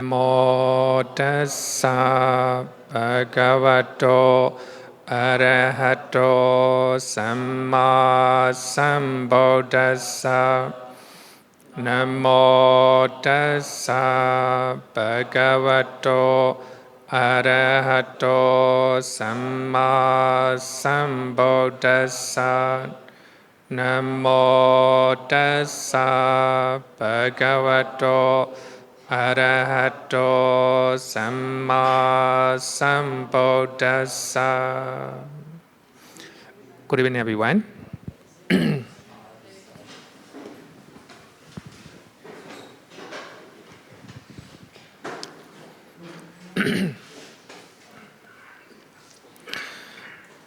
Namo tassa bhagavato arahato samma sambuddhassa. Namo tassa bhagavato arahato samma sambuddhassa. Namo tassa bhagavato arahato samma sambuddhassa. Good evening, everyone.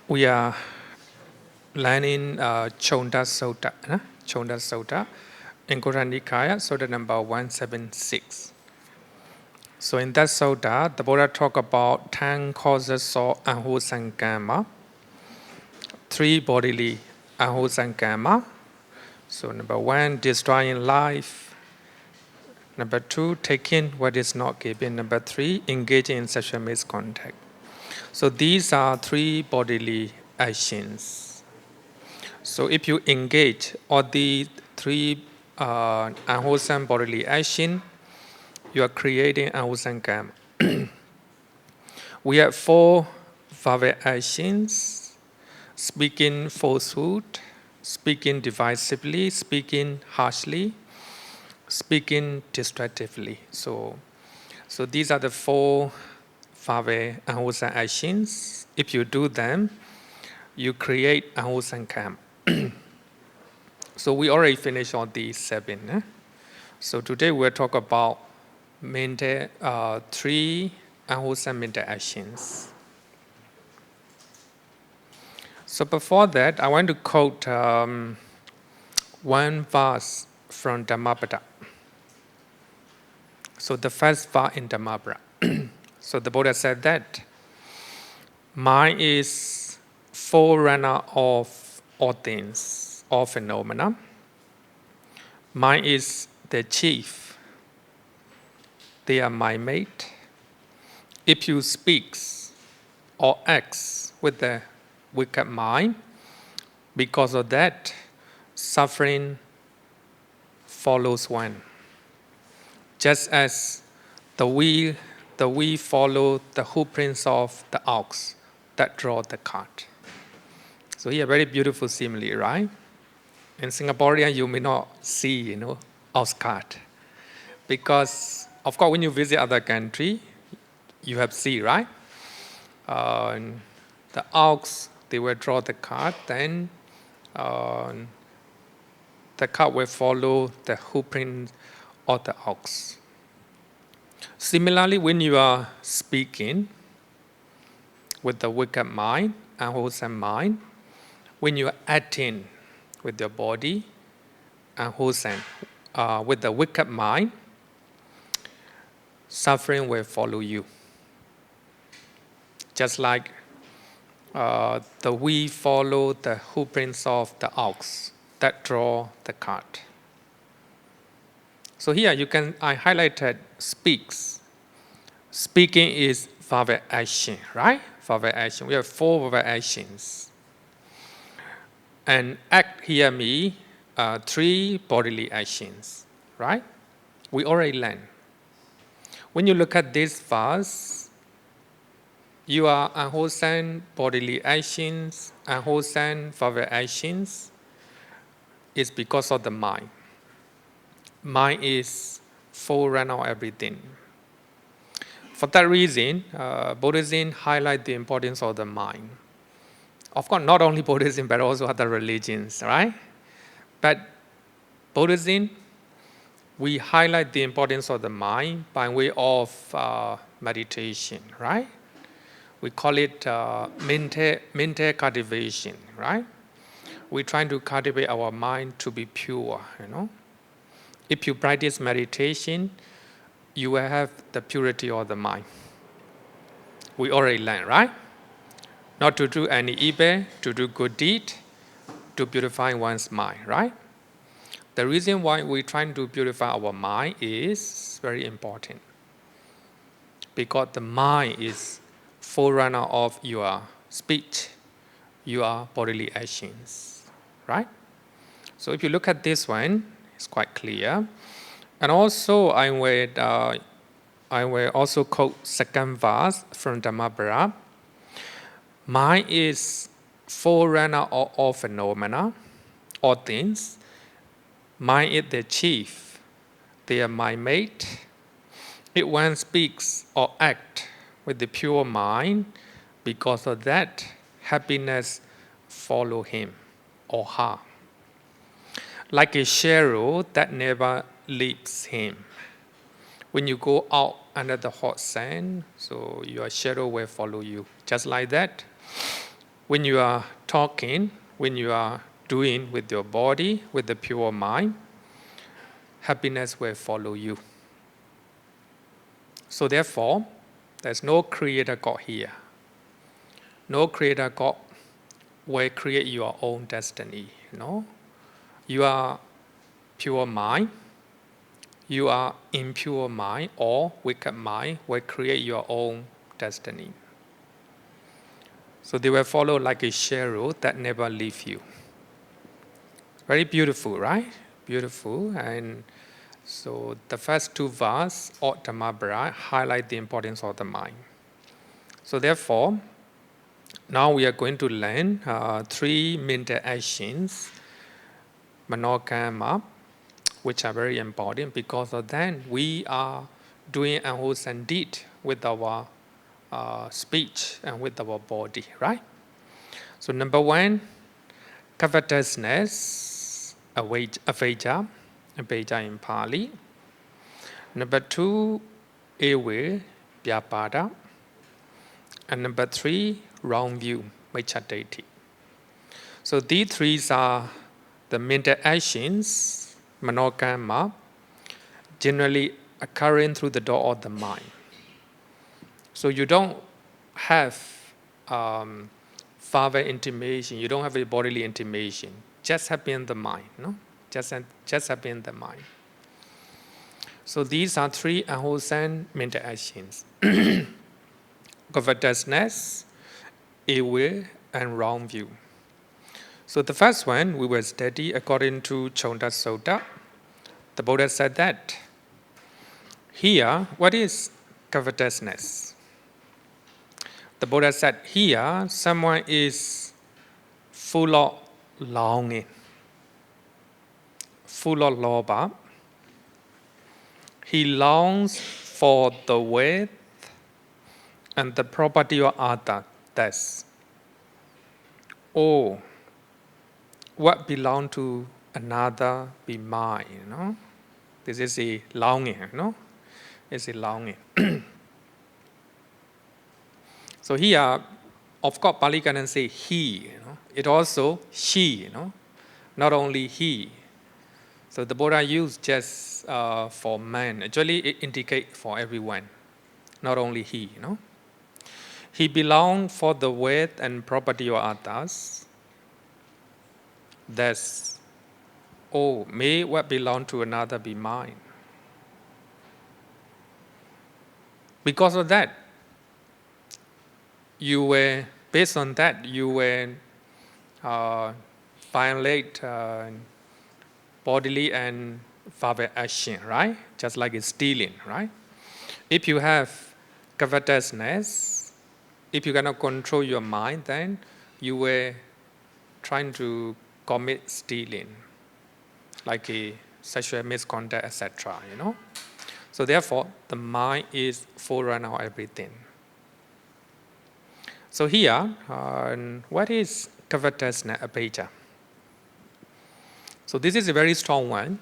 We are learning Cunda Sutta, Cunda Sutta, in Koran Nikaya, Sutta number 176. So in that Sutta, the Buddha talk about 10 causes of unwholesome kamma, 3 bodily unwholesome kamma. So number 1, destroying life. Number 2, taking what is not given. Number 3, engaging in sexual misconduct. So these are 3 bodily actions. So if you engage all the 3 unwholesome bodily action, you are creating unwholesome kamma. We have 4 vava actions: speaking falsehood, speaking divisively, speaking harshly, speaking destructively. So these are the 4 vava unwholesome actions. If you do them, you create unwholesome kamma. So we already finished all these 7. So today we'll talk about 3 unwholesome mental actions. So before that, I want to quote one verse from Dhammapada. So the first verse in Dhammapada. So the Buddha said that mind is forerunner of all things, all phenomena. Mind is the chief. They are my mate. If you speak or act with the wicked mind, because of that, suffering follows one. Just as the wheel follow the hoofprints of the ox that draw the cart. So here, very beautiful simile, right? In Singaporean, you may not see, ox cart, because of course, when you visit other country, you have seen, right? The ox, they will draw the cart, then the cart will follow the hoofprint of the ox. Similarly, when you are speaking with the wicked mind, unwholesome mind, when you are acting with your body, unwholesome, with the wicked mind, suffering will follow you. Just like the wheel follow the hoofprints of the ox that draw the cart. So here I highlighted speaks. Speaking is vava action, right? Vava action. We have 4 vava actions. And act here means 3 bodily actions, right? We already learned. When you look at this verse, you are unwholesome bodily actions, unwholesome vava actions, is because of the mind. Mind is forerunner of everything. For that reason, Buddhism highlights the importance of the mind. Of course, not only Buddhism, but also other religions, right? But Buddhism, we highlight the importance of the mind by way of meditation, right? We call it mental cultivation, right? We're trying to cultivate our mind to be pure, If you practice meditation, you will have the purity of the mind. We already learned, right? Not to do any evil, to do good deed, to purify one's mind, right? The reason why we're trying to purify our mind is very important. because the mind is forerunner of your speech, your bodily actions, right? So if you look at this one, it's quite clear. And also, I will also quote second verse from Dhammapara. Mind is forerunner of all phenomena, all things. Mind is their chief, their mind mate. If one speaks or acts with the pure mind, because of that, happiness follow him or her. Like a shadow that never leaves him. When you go out under the hot sun, so your shadow will follow you. Just like that, when you are talking, when you are doing with your body, with the pure mind, happiness will follow you. So therefore, there's no creator God here. No creator God will create your own destiny. You are pure mind. You are impure mind or wicked mind will create your own destiny. So they will follow like a shadow that never leaves you. Very beautiful, right? Beautiful. And so the first two verses of Dhammapara highlight the importance of the mind. So therefore, now we are going to learn three mental actions, manokamma, which are very important because of that we are doing unwholesome deed with our speech and with our body, right? So number one, covetousness, abhijjhā in Pali. Number two, vyāpāda. And number three, wrong view, micchādiṭṭhi. So these three are the mental actions, manokamma, generally occurring through the door of the mind. So you don't have further intimation, you don't have a bodily intimation, just happen in the mind, no? Just happen in the mind. So these are three unwholesome mental actions. Covetousness, ill will, and wrong view. So the first one we will study according to Cunda Sutta. The Buddha said that here, what is covetousness? The Buddha said here, someone is full of longing, full of lobha. He longs for the wealth and the property of others. Oh, what belongs to another be mine, This is a longing, It's a longing. So here, of course, Pali cannot say he, It also she, Not only he. So the Buddha used just for man. Actually, it indicates for everyone, not only he, He belongs for the wealth and property of others. That's, oh, may what belongs to another be mine. Because of that, based on that, you will violate bodily and verbal action, right? Just like it's stealing, right? If you have covetousness, if you cannot control your mind, then you were trying to commit stealing, like a sexual misconduct, etc. So therefore, the mind is forerunner of everything. So here, what is covetousness, abhijjhā? So this is a very strong one.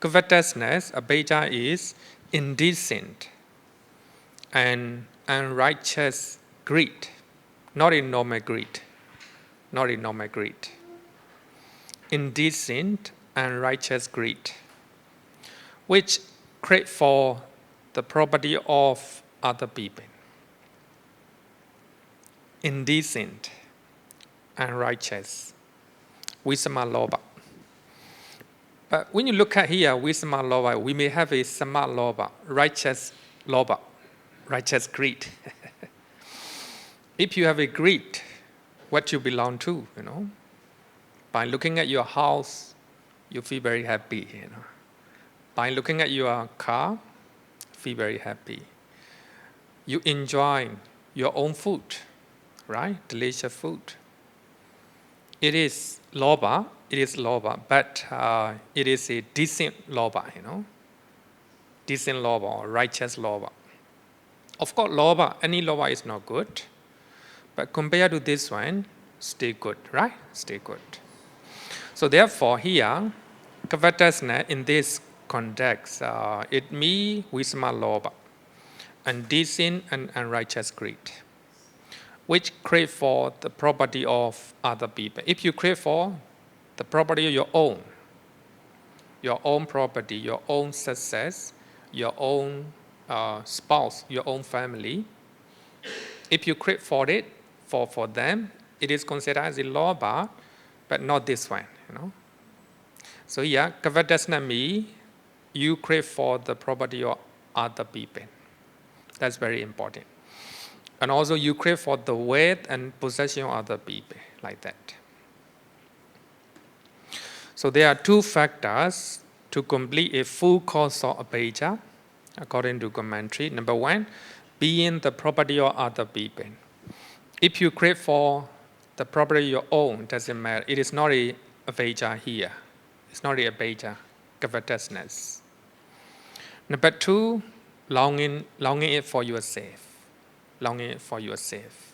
Covetousness, abhijjhā, is indecent and unrighteous greed, not a normal greed, not a normal greed. Indecent and unrighteous greed, which crave for the property of other people. Indecent and unrighteous, visama lobha. But when you look at here, visama lobha, we may have a sama lobha, righteous lobha. righteous greed. If you have a greed, what you belong to, by looking at your house, you feel very happy, By looking at your car, feel very happy. You enjoy your own food, right? Delicious food. It is loba, but it is a decent loba, Decent loba or righteous loba. Of course, loba, any loba is not good, but compared to this one, stay good, right? Stay good. So therefore, here, covetousness in this context, it means visma loba, and decent and unrighteous greed, which crave for the property of other people. If you crave for the property of your own property, your own success, your own spouse, your own family, if you crave for it, for them, it is considered as a loba, but not this one, So yeah, covetousness means you crave for the property of other people. That's very important. And also you crave for the wealth and possession of other people, like that. So there are two factors to complete a full course of abhijjhā, according to commentary. Number one, being the property of other people. If you crave for the property of your own, doesn't matter. It is not a abhijjhā here. It's not a abhijjhā, covetousness. Number two, longing it for yourself. Longing it for yourself.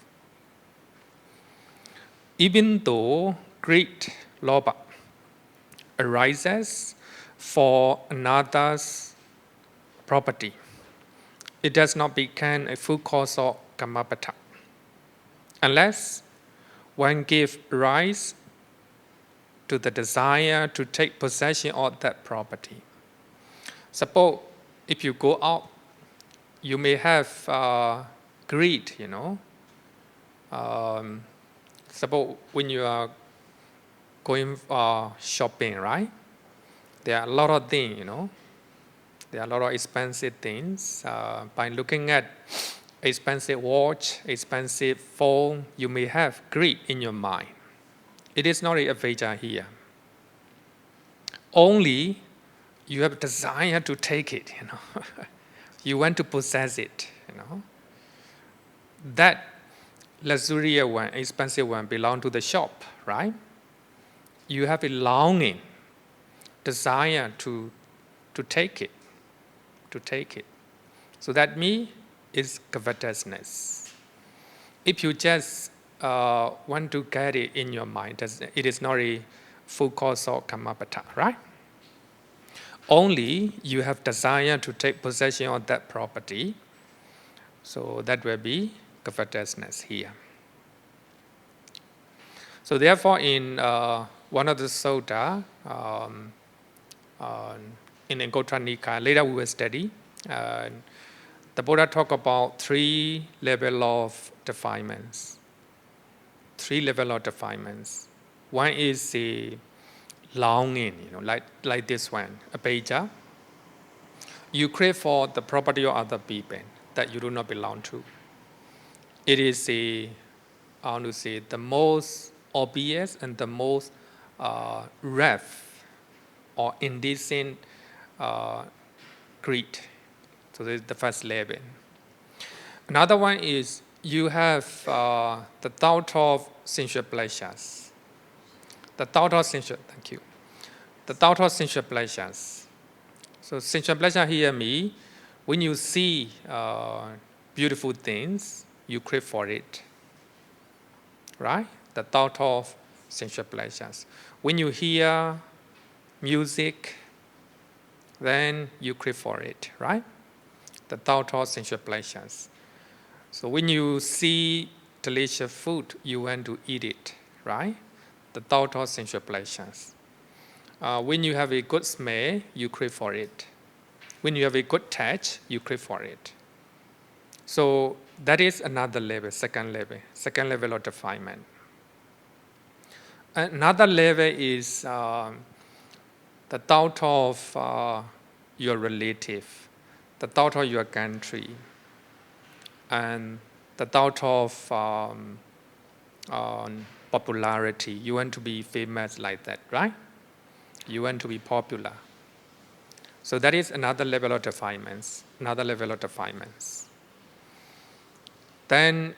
Even though greed, loba, arises for another's property, it does not become a full cause of kammapada, unless one gives rise to the desire to take possession of that property. Suppose if you go out, you may have greed, Suppose when you are going shopping, right? There are a lot of things, There are a lot of expensive things. By looking at expensive watch, expensive phone, you may have greed in your mind. It is not a abhijjhā here. Only you have desire to take it, You want to possess it, That luxurious one, expensive one, belong to the shop, right? You have a longing, desire to take it, So that means it's covetousness. If you just want to get it in your mind, it is not a full course of kammapada, right? Only you have desire to take possession of that property, so that will be covetousness here. So therefore, in one of the Sutta, in Anguttara Nikāya, later we will study, the Buddha talked about three levels of defilements. One is the longing, like this one, abhijjhā. You crave for the property of other people that you do not belong to. It is the most obvious and the most rough or indecent greed. So this is the first level. Another one is you have the thought of sensual pleasures. The thought of sensual pleasures. So sensual pleasure here means when you see beautiful things, you crave for it, right? The thought of sensual pleasures. When you hear music, then you crave for it, right? The thought of sensual pleasures. So when you see delicious food, you want to eat it, right? The thought of sensual pleasures. When you have a good smell, you crave for it. When you have a good touch, you crave for it. So that is another level, second level of defilement. Another level is the thought of your relative, the thought of your country. and the thought of popularity. You want to be famous like that, right? You want to be popular. So that is another level of defilements. Then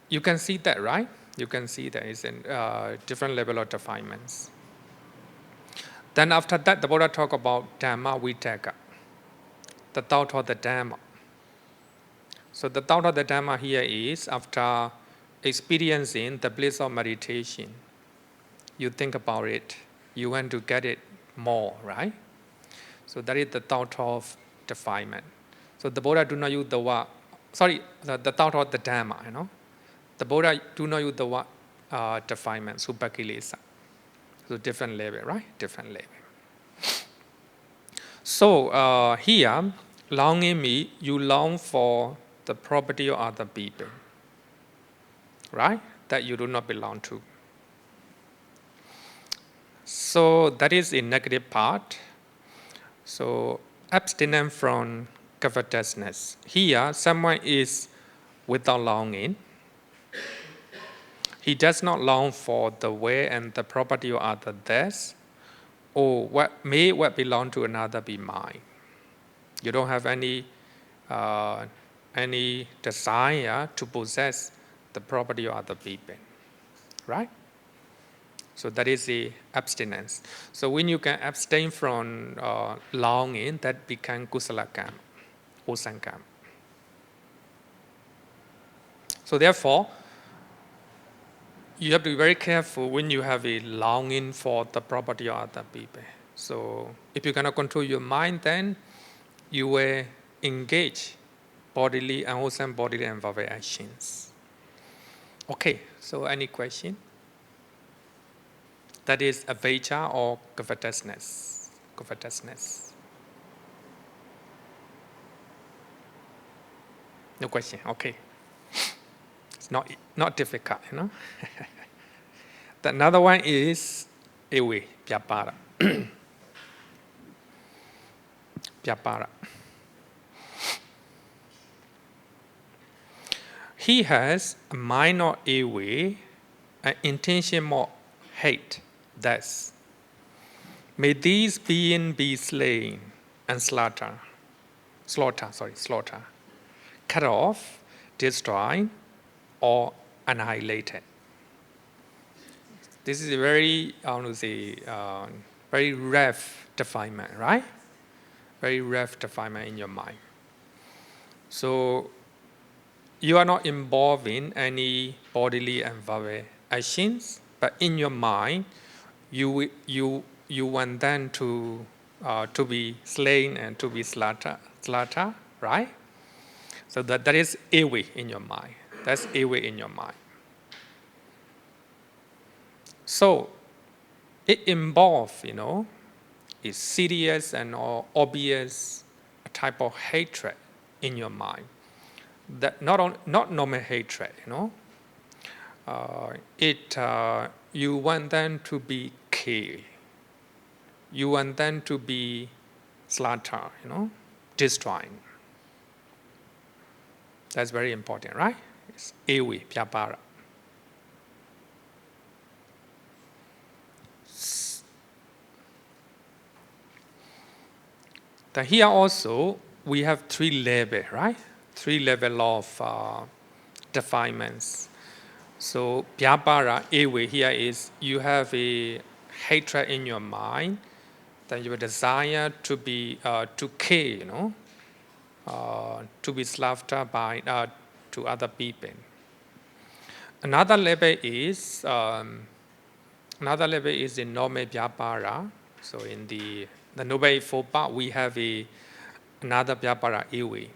you can see that, right? You can see that it's a different level of defilements. Then after that, the Buddha talk about Dhamma Vitakka, the thought of the Dhamma. So the thought of the Dhamma here is after experiencing the bliss of meditation, you think about it, you want to get it more, right? So that is the thought of defilement. So the Buddha do not use the word, the thought of the Dhamma, you know. The Buddha do not use the word defilement, supakilesa. So different level, right? Different level. So here, longing means you long for the property of other people, right? That you do not belong to. So that is a negative part. So abstinence from covetousness. Here, someone is without longing. He does not long for the way and the property of others, or what belong to another be mine. You don't have any desire to possess the property of other people, right? So that is the abstinence. So when you can abstain from longing, that becomes kusala kamma, wholesome kamma. So therefore, you have to be very careful when you have a longing for the property of other people. So if you cannot control your mind, then you will engage unwholesome bodily and verbal actions. Okay, so any question? That is abhijjhā or covetousness. No question, okay. It's not difficult, you know. The another one is vyāpāda. Vyāpāda. He has a mind of an intention of hate. Thus, may these beings be slain and slaughtered, cut off, destroyed, or annihilated. This is a very, very rough defilement, right? Very rough defilement in your mind. So you are not involved in any bodily and verbal actions, but in your mind, you want them to be slain and to be slaughtered, right? So that is away in your mind. That's away in your mind. So it involves, a serious and obvious type of hatred in your mind. That not normal hatred, you want them to be killed. You want them to be slaughtered, destroyed. That's very important, right? It's vyāpāda. Then here also we have 3 levels, right? 3 levels of defilements. So vyāpāda, here is you have a hatred in your mind, then you desire to be to kill, to be slaughtered by to other people. Another level is the normal vyāpāda. So in the Noble Eightfold Path, we have another vyāpāda iwi.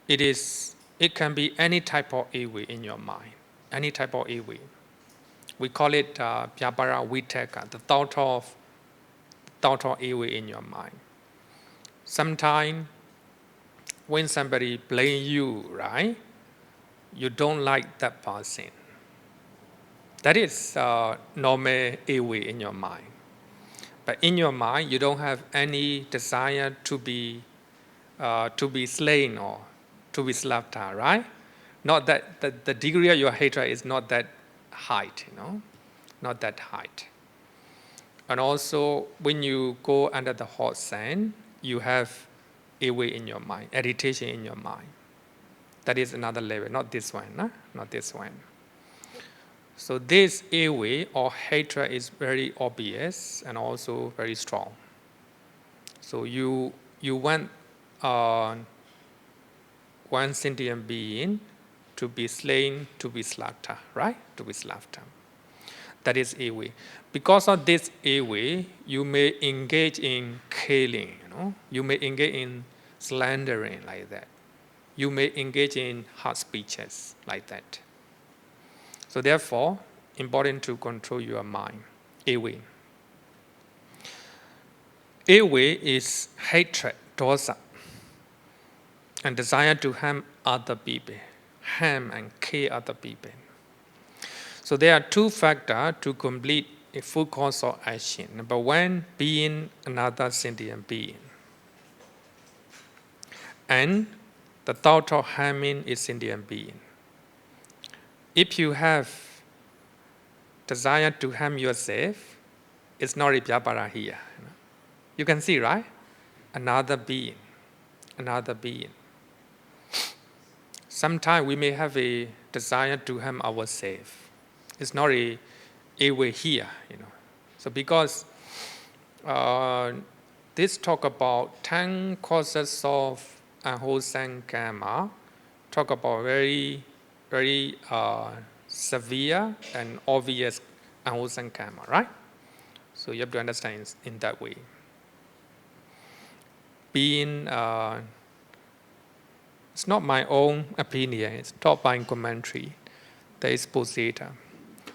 It can be any type of iwi in your mind, any type of iwi. We call it vyāpāda vitakka, the thought of iwi in your mind. Sometimes when somebody blames you, right, you don't like that person. That is normal iwi in your mind. But in your mind, you don't have any desire to be slain or to be slapta, right? Not that the degree of your hatred is not that height, not that height. And also, when you go under the hot sun, you have away in your mind, irritation in your mind. That is another level, not this one, not this one. So this away or hatred is very obvious and also very strong. So you want one sentient being to be slain, to be slaughtered, right? To be slaughtered. That is away. Because of this away, you may engage in killing, You may engage in slandering like that. You may engage in hard speeches like that. So therefore, important to control your mind. Away. Away is hatred, dosa, and desire to harm other people, harm and kill other people. So there are two factors to complete a full course of action. Number one, being another sentient being. And the thought of harming a sentient being. If you have desire to harm yourself, it's not a vyāpāda here. You can see, right? Another being. Sometimes we may have a desire to harm ourselves. It's not a way here, So because this talk about 10 causes of unwholesome kamma, talk about very, very severe and obvious unwholesome kamma, right? So you have to understand in that way. Being, it's not my own opinion, it's taught by commentary. There is Posita.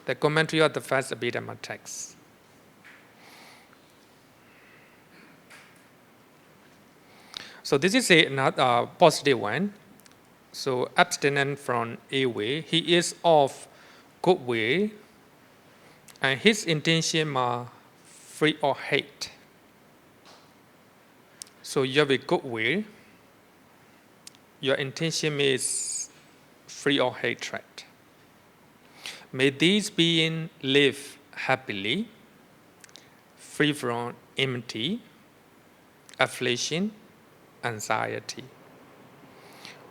The commentary of the first Abhidhamma text. So this is another positive one. So abstinent from away, he is of good way, and his intention are free of hate. So you have a good will, your intention is free of hatred. May these beings live happily, free from enmity, affliction, anxiety.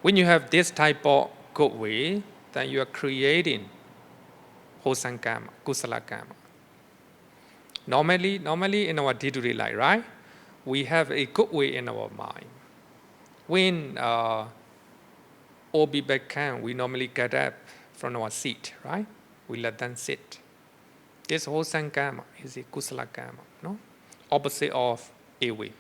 When you have this type of good way, then you are creating wholesome kamma, kusala kamma. Normally in our day-to-day life, right? We have a good way in our mind. When all people come, we normally get up from our seat, right? We let them sit. This wholesome kamma is a kusala kamma, opposite of away.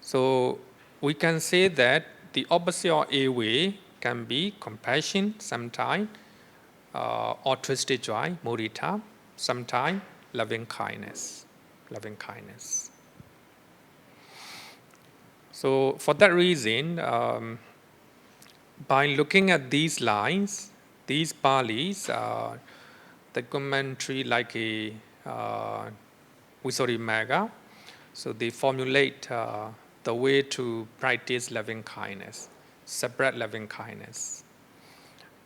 So we can say that the opposite of away can be compassion sometimes, or twisted joy, mudita, sometimes loving kindness. So for that reason, by looking at these lines, these Palis, the commentary like a Visuddhimagga, so they formulate the way to practice loving kindness, separate loving kindness.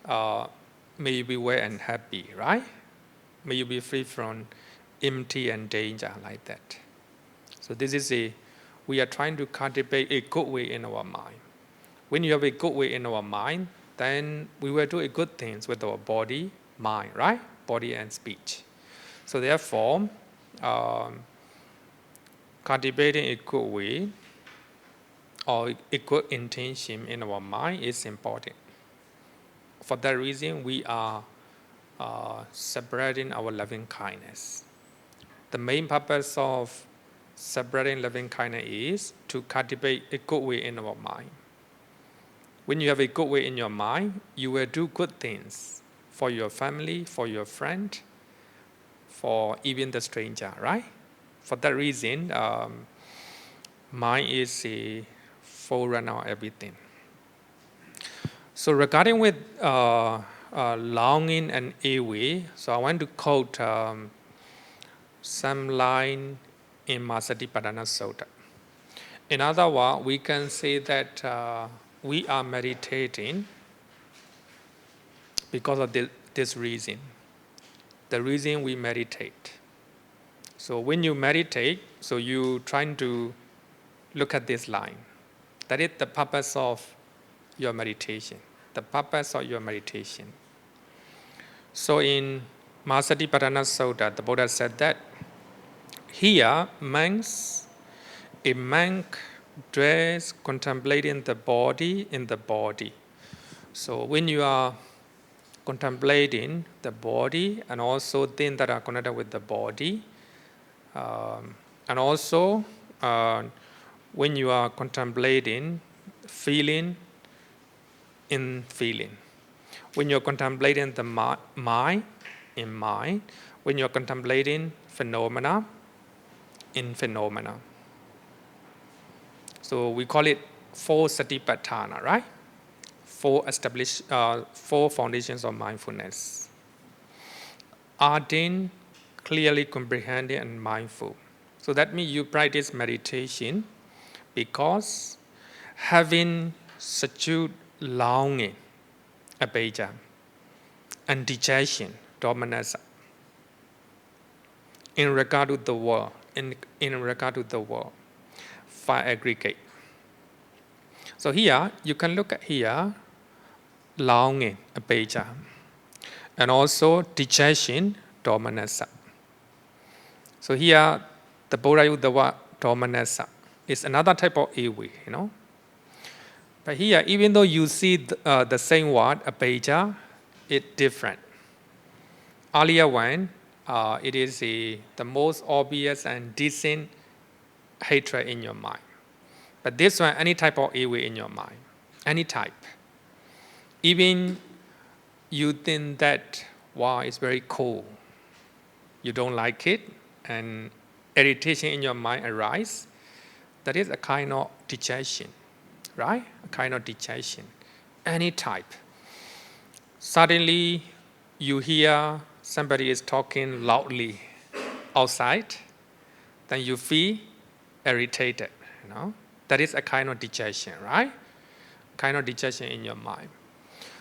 May you be well and happy, right? May you be free from enmity and danger like that. So this is we are trying to cultivate a good way in our mind. When you have a good way in our mind, then we will do good things with our body, mind, right? Body and speech. So therefore, cultivating a good way or a good intention in our mind is important. For that reason, we are separating our loving kindness. The main purpose of separating loving kindness is to cultivate a good way in our mind. When you have a good way in your mind, you will do good things for your family, for your friend, for even the stranger, right? For that reason, mind is a forerunner of everything. So regarding with longing and away, so I want to quote some line in Masatipadana Sutta. In other words, we can say that we are meditating because of this reason. The reason we meditate. So when you meditate, so you trying to look at this line. That is the purpose of your meditation. The purpose of your meditation. So in Micchādiṭṭhi Sutta, the Buddha said that here a monk dwells contemplating the body in the body. So when you are contemplating the body and also things that are connected with the body, and also when you are contemplating feeling in feeling, when you're contemplating the mind in mind, when you're contemplating phenomena in phenomena. So we call it 4 satipatthana, right? 4 foundations of mindfulness. Ardent, clearly comprehending and mindful. So that means you practice meditation because having subdued longing, abhijjhā, and detachment, dominance, in regard to the world, in regard to the world, 5 aggregate. So here, you can look at here, longing, abhijjhā, and also detachment, dominance. So here, the Buddha used the word dominance. It's another type of iwi, But here, even though you see the same word, abhijjhā, it's different. Earlier one, it is the most obvious and decent hatred in your mind. But this one, any type of iwi in your mind, any type. Even you think that, wow, it's very cool. You don't like it, and irritation in your mind arises. That is a kind of detachment, right? A kind of detachment, any type. Suddenly, you hear somebody is talking loudly outside, then you feel irritated, That is a kind of detachment, right? Kind of detachment in your mind.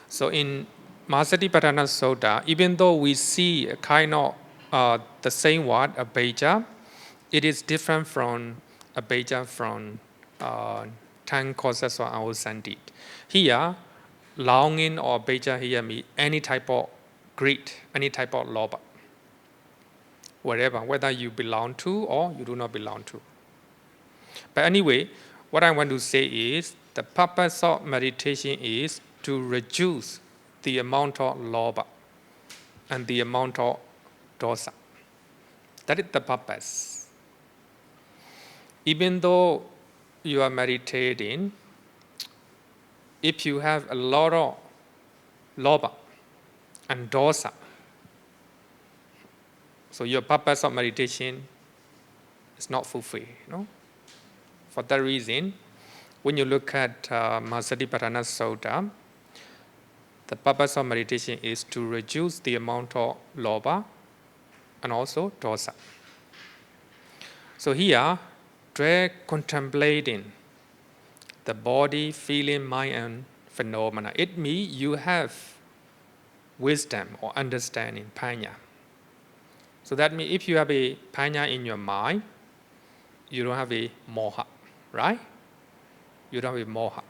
So in Micchādiṭṭhi Sutta, even though we see a kind of the same word, abhijjhā, it is different from abhijjhā from 10 causes of our sandit. Here, longing or abhijjhā here means any type of greed, any type of lobha. Whatever, whether you belong to or you do not belong to. But anyway, what I want to say is the purpose of meditation is to reduce the amount of lobha and the amount of dosa. That is the purpose. Even though you are meditating, if you have a lot of lobha and dosa, so your purpose of meditation is not fulfilled. For that reason, when you look at Micchādiṭṭhi Sutta, the purpose of meditation is to reduce the amount of lobha and also dosa. So here, try contemplating the body, feeling, mind, and phenomena. It means you have wisdom or understanding, paññā. So that means if you have a paññā in your mind, you don't have a moha, right? You don't have a moha.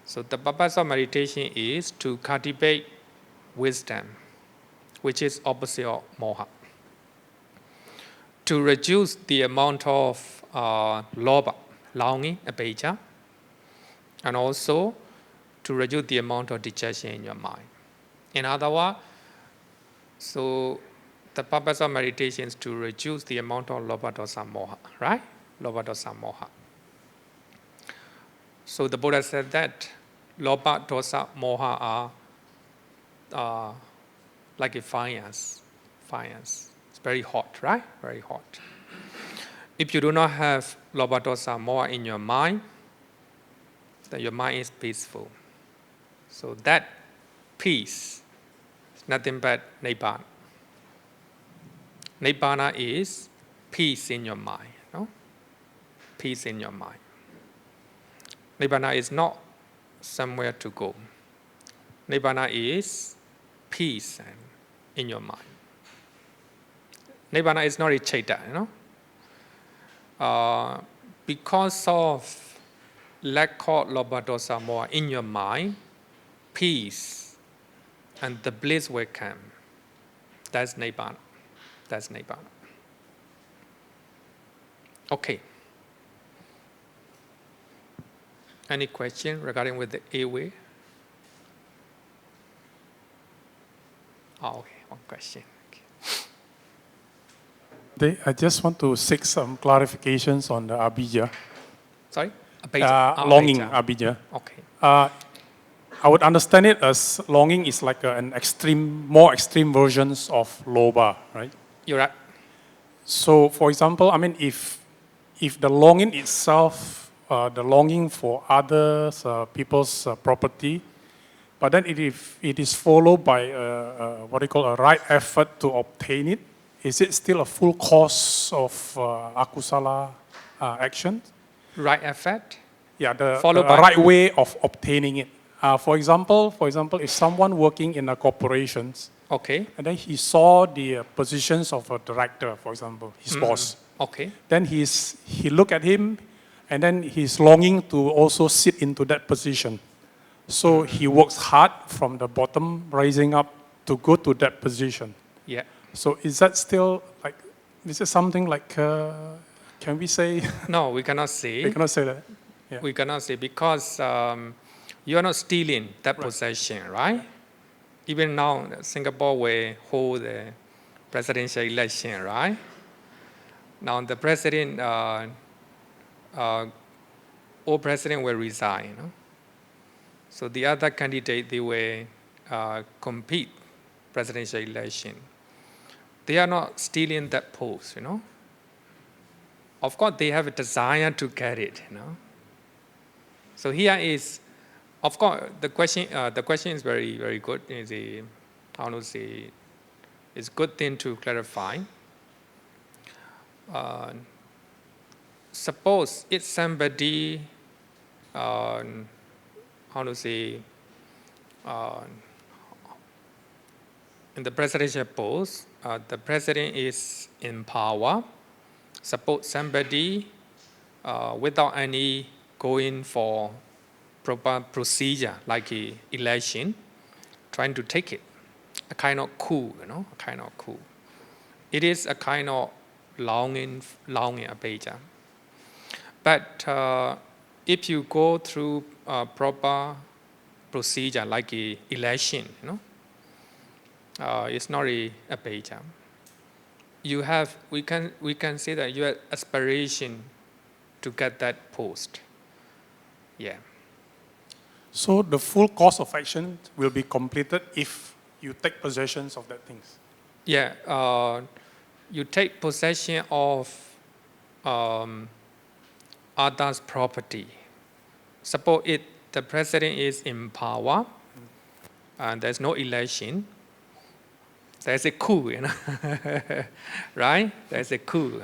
So the purpose of meditation is to cultivate wisdom, which is opposite of moha. To reduce the amount of lobha, longing, abhijjhā, and also to reduce the amount of detachment in your mind. In other words, so the purpose of meditation is to reduce the amount of lobha, dosa, moha, right? Lobha, dosa, moha. So the Buddha said that lobha, dosa, moha are like a fires. It's very hot, right? Very hot. If you do not have lobha, dosa, moha in your mind, then your mind is peaceful. So that peace is nothing but nibbāna. Nibbāna is peace in your mind. Peace in your mind. Nibbāna is not somewhere to go. Nibbana is peace in your mind. Nibbana is not a citta, because of lack of lobha dosa moha in your mind, peace and the bliss will come. That's Nibbana. That's Nibbana. Okay. Any question regarding with the A way? Oh, okay, one question. I just want to seek some clarifications on the abhijjhā. Sorry? Longing, abhijjhā. Okay. I would understand it as longing is like an more extreme versions of lobha, right? You're right. So, for example, I mean, if the longing itself, the longing for others, people's property, but then if it is followed by what you call a right effort to obtain it, is it still a full course of akusala action? Right effect? Yeah, the Followed by- right way of obtaining it. For example, if someone working in a corporations, Okay. and then he saw the positions of a director, for example, his boss. Okay. Then he looked at him, and then he's longing to also sit into that position. So he works hard from the bottom, rising up to go to that position. Yeah. So is that still like, is it something like, can we say? No, we cannot say. We cannot say that. Yeah. We cannot say because you are not stealing that possession, right? Even now, Singapore will hold the presidential election, right? Now the president, all president will resign. So the other candidate, they will compete presidential election. They are not stealing that post, Of course, they have a desire to get it, So here is, of course, the question is very, very good. It's a good thing to clarify. Suppose it's somebody, in the presidential post, the president is in power. Suppose somebody, without any going for proper procedure like election, trying to take it, a kind of coup, a kind of coup. It is a kind of longing abhijjhā. But if you go through proper procedure like election, it's not a abhijjhā. You have, we can say that you have aspiration to get that post. Yeah. So the full course of action will be completed if you take possession of that things. Yeah, you take possession of others' property. Suppose the president is in power, and there's no election. There's a coup, right? There's a coup,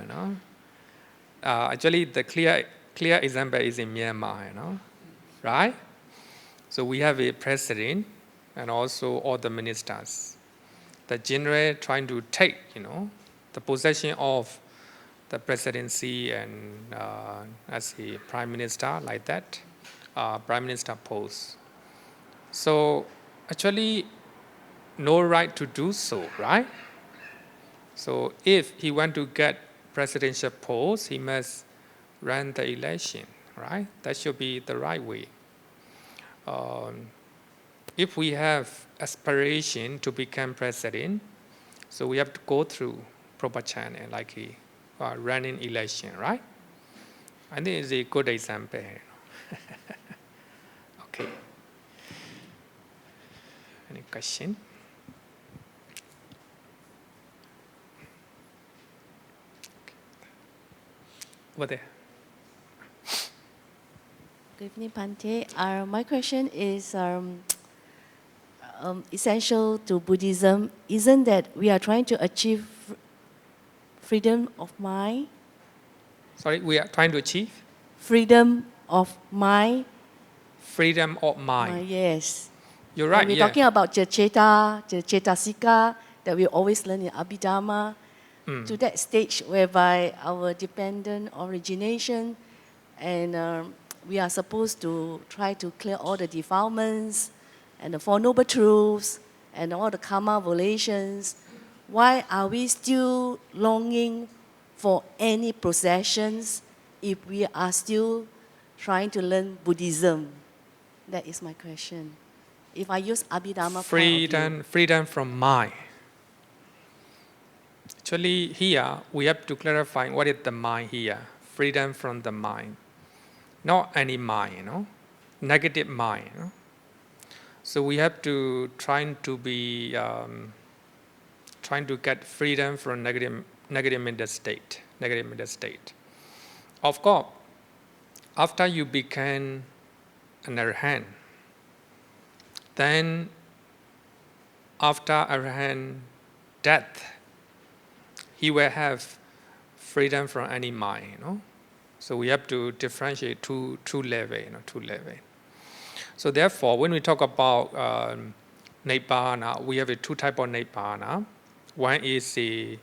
Actually, the clear example is in Myanmar, right? So we have a president and also all the ministers. The general trying to take, the possession of the presidency and as a prime minister, like that, prime minister post. So actually, no right to do so, right? So if he want to get presidential post, he must run the election, right? That should be the right way. If we have aspiration to become president, so we have to go through proper channel, like running election, right? I think it's a good example. Okay. Any question? Over there. Good evening, Bhante. My question is essential to Buddhism. Isn't that we are trying to achieve freedom of mind? Sorry, we are trying to achieve? Freedom of mind, freedom of mind. Yes. You're right, And we're yeah. talking about the cetasika that we always learn in abhijjhā, to that stage whereby our dependent origination and we are supposed to try to clear all the defilements and the Four Noble Truths and all the karma violations. Why are we still longing for any possessions if we are still trying to learn Buddhism? That is my question. If I use abhidhamma point of view. Freedom from mind. Actually, here we have to clarify what is the mind here. Freedom from the mind. Not any mind, negative mind. So we have to trying to get freedom from negative mental state. Negative mental state. Of course, after you become an arahant, then after arahant death, he will have freedom from any mind. So we have to differentiate two levels. So therefore, when we talk about nibbana, we have two types of nibbana. One is the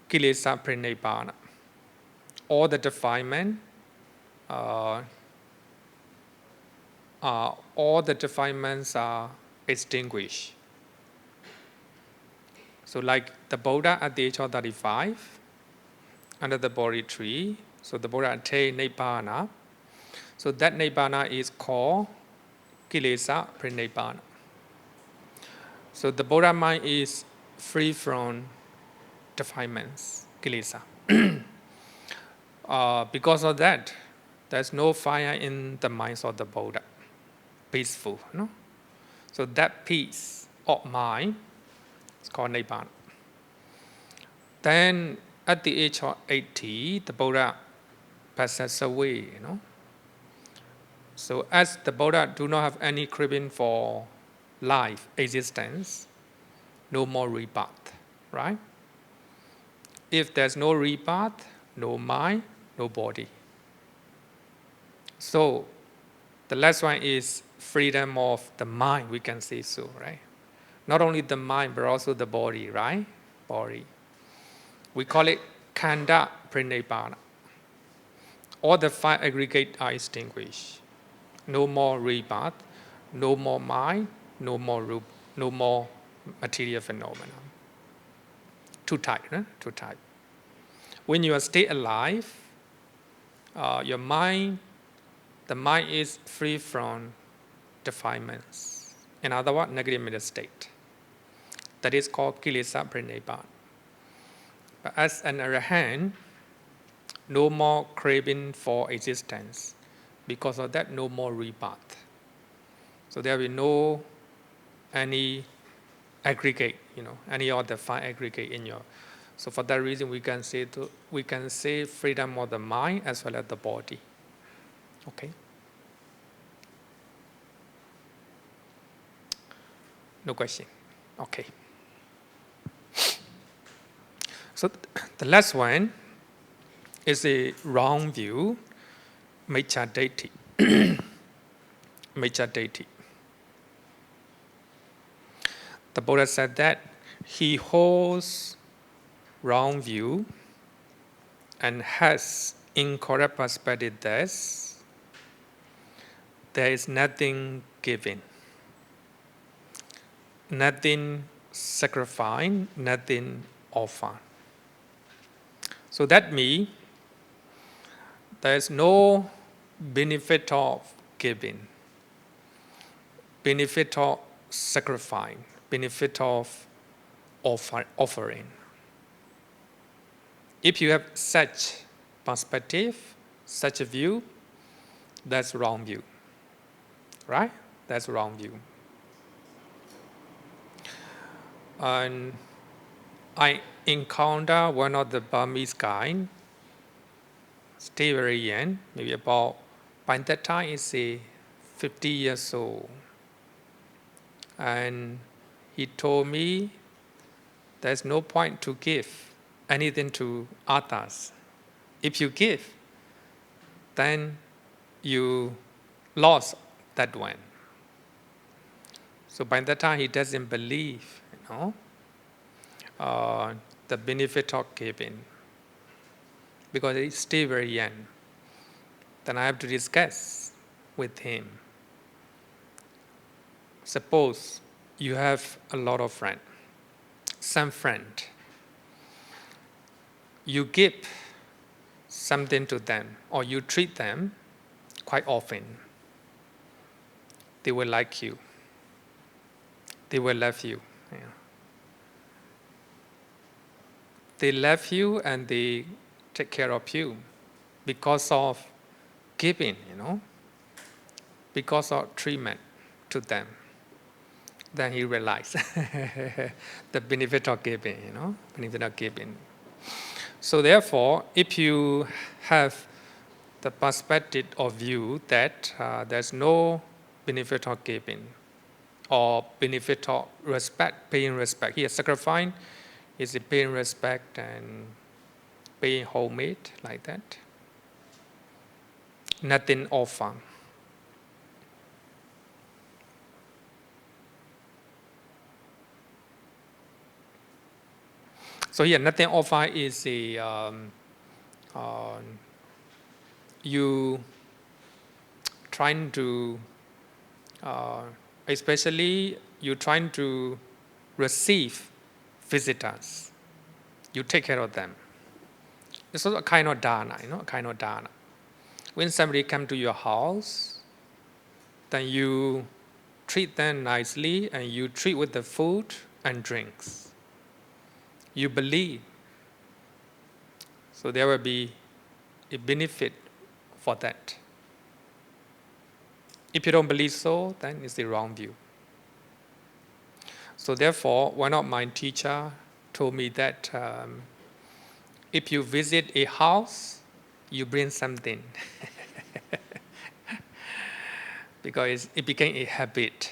kilesa pre-nibbana. All the defilement, all the defilements are extinguished. So like the Buddha at the age of 35, under the Bodhi tree, so the Buddha attained nibbana. So that nibbana is called kilesa pre-nibbana. So the Buddha mind is free from defilements, kilesa. Because of that, there's no fire in the minds of the Buddha. Peaceful, So that peace of mind is called nibbana. Then at the age of 80, the Buddha passes away, So as the Buddha do not have any craving for life, existence, no more rebirth, right? If there's no rebirth, no mind, no body. So the last one is freedom of the mind, we can say so, right? Not only the mind, but also the body, right? Body. We call it Cunda pre-nibbana. All the five aggregates are extinguished. No more rebirth, no more mind, no more material phenomena. Two types. Two types. When you are still alive, your mind, the mind is free from defilements. In other words, negative mental state. That is called kilesa pre-nibbana. But as an arahant, no more craving for existence. Because of that, no more rebirth. So there will be no any aggregate, any other five aggregate in your. So for that reason, we can say freedom of the mind as well as the body. Okay. No question. Okay. So the last one is a wrong view, micchādiṭṭhi. Micchādiṭṭhi. The Buddha said that he holds wrong view and has incorrect perspective that there is nothing given, nothing sacrificed, nothing offered. So that means there is no benefit of giving, benefit of sacrifice, benefit of offering. If you have such perspective, such a view, that's wrong view. Right? That's wrong view. And I encounter one of the Burmese guy, still very young, maybe about, by that time is 50 years old. And he told me there's no point to give anything to others. If you give, then you lost that one. So by that time, he doesn't believe, the benefit of giving, because he's still very young. Then I have to discuss with him. Suppose you have a lot of friends, some friend, you give something to them or you treat them quite often, they will like you. They will love you. Yeah. They love you and they take care of you because of giving, because of treatment to them. Then he realized the benefit of giving, benefit of giving. So therefore, if you have the perspective of view that there's no benefit of giving or benefit of respect, paying respect. Here, sacrifice is paying respect and paying homemade like that. Nothing offer. So here, nothing offer is you trying to, especially you trying to receive visitors. You take care of them. It's also a kind of dana, a kind of dana. When somebody come to your house, then you treat them nicely and you treat with the food and drinks. You believe. So there will be a benefit for that. If you don't believe so, then it's the wrong view. So therefore, one of my teachers told me that if you visit a house, you bring something. Because it became a habit,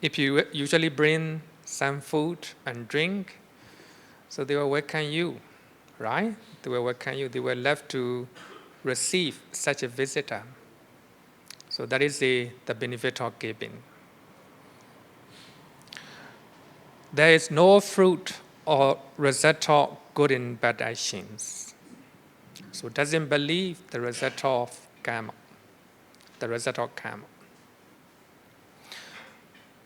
If you usually bring some food and drink, so they will welcome you, right? They will welcome you. They will love to receive such a visitor. So that is the benefit of giving. There is no fruit or result of good and bad actions. So doesn't believe the result of Kamma. The result of Kamma.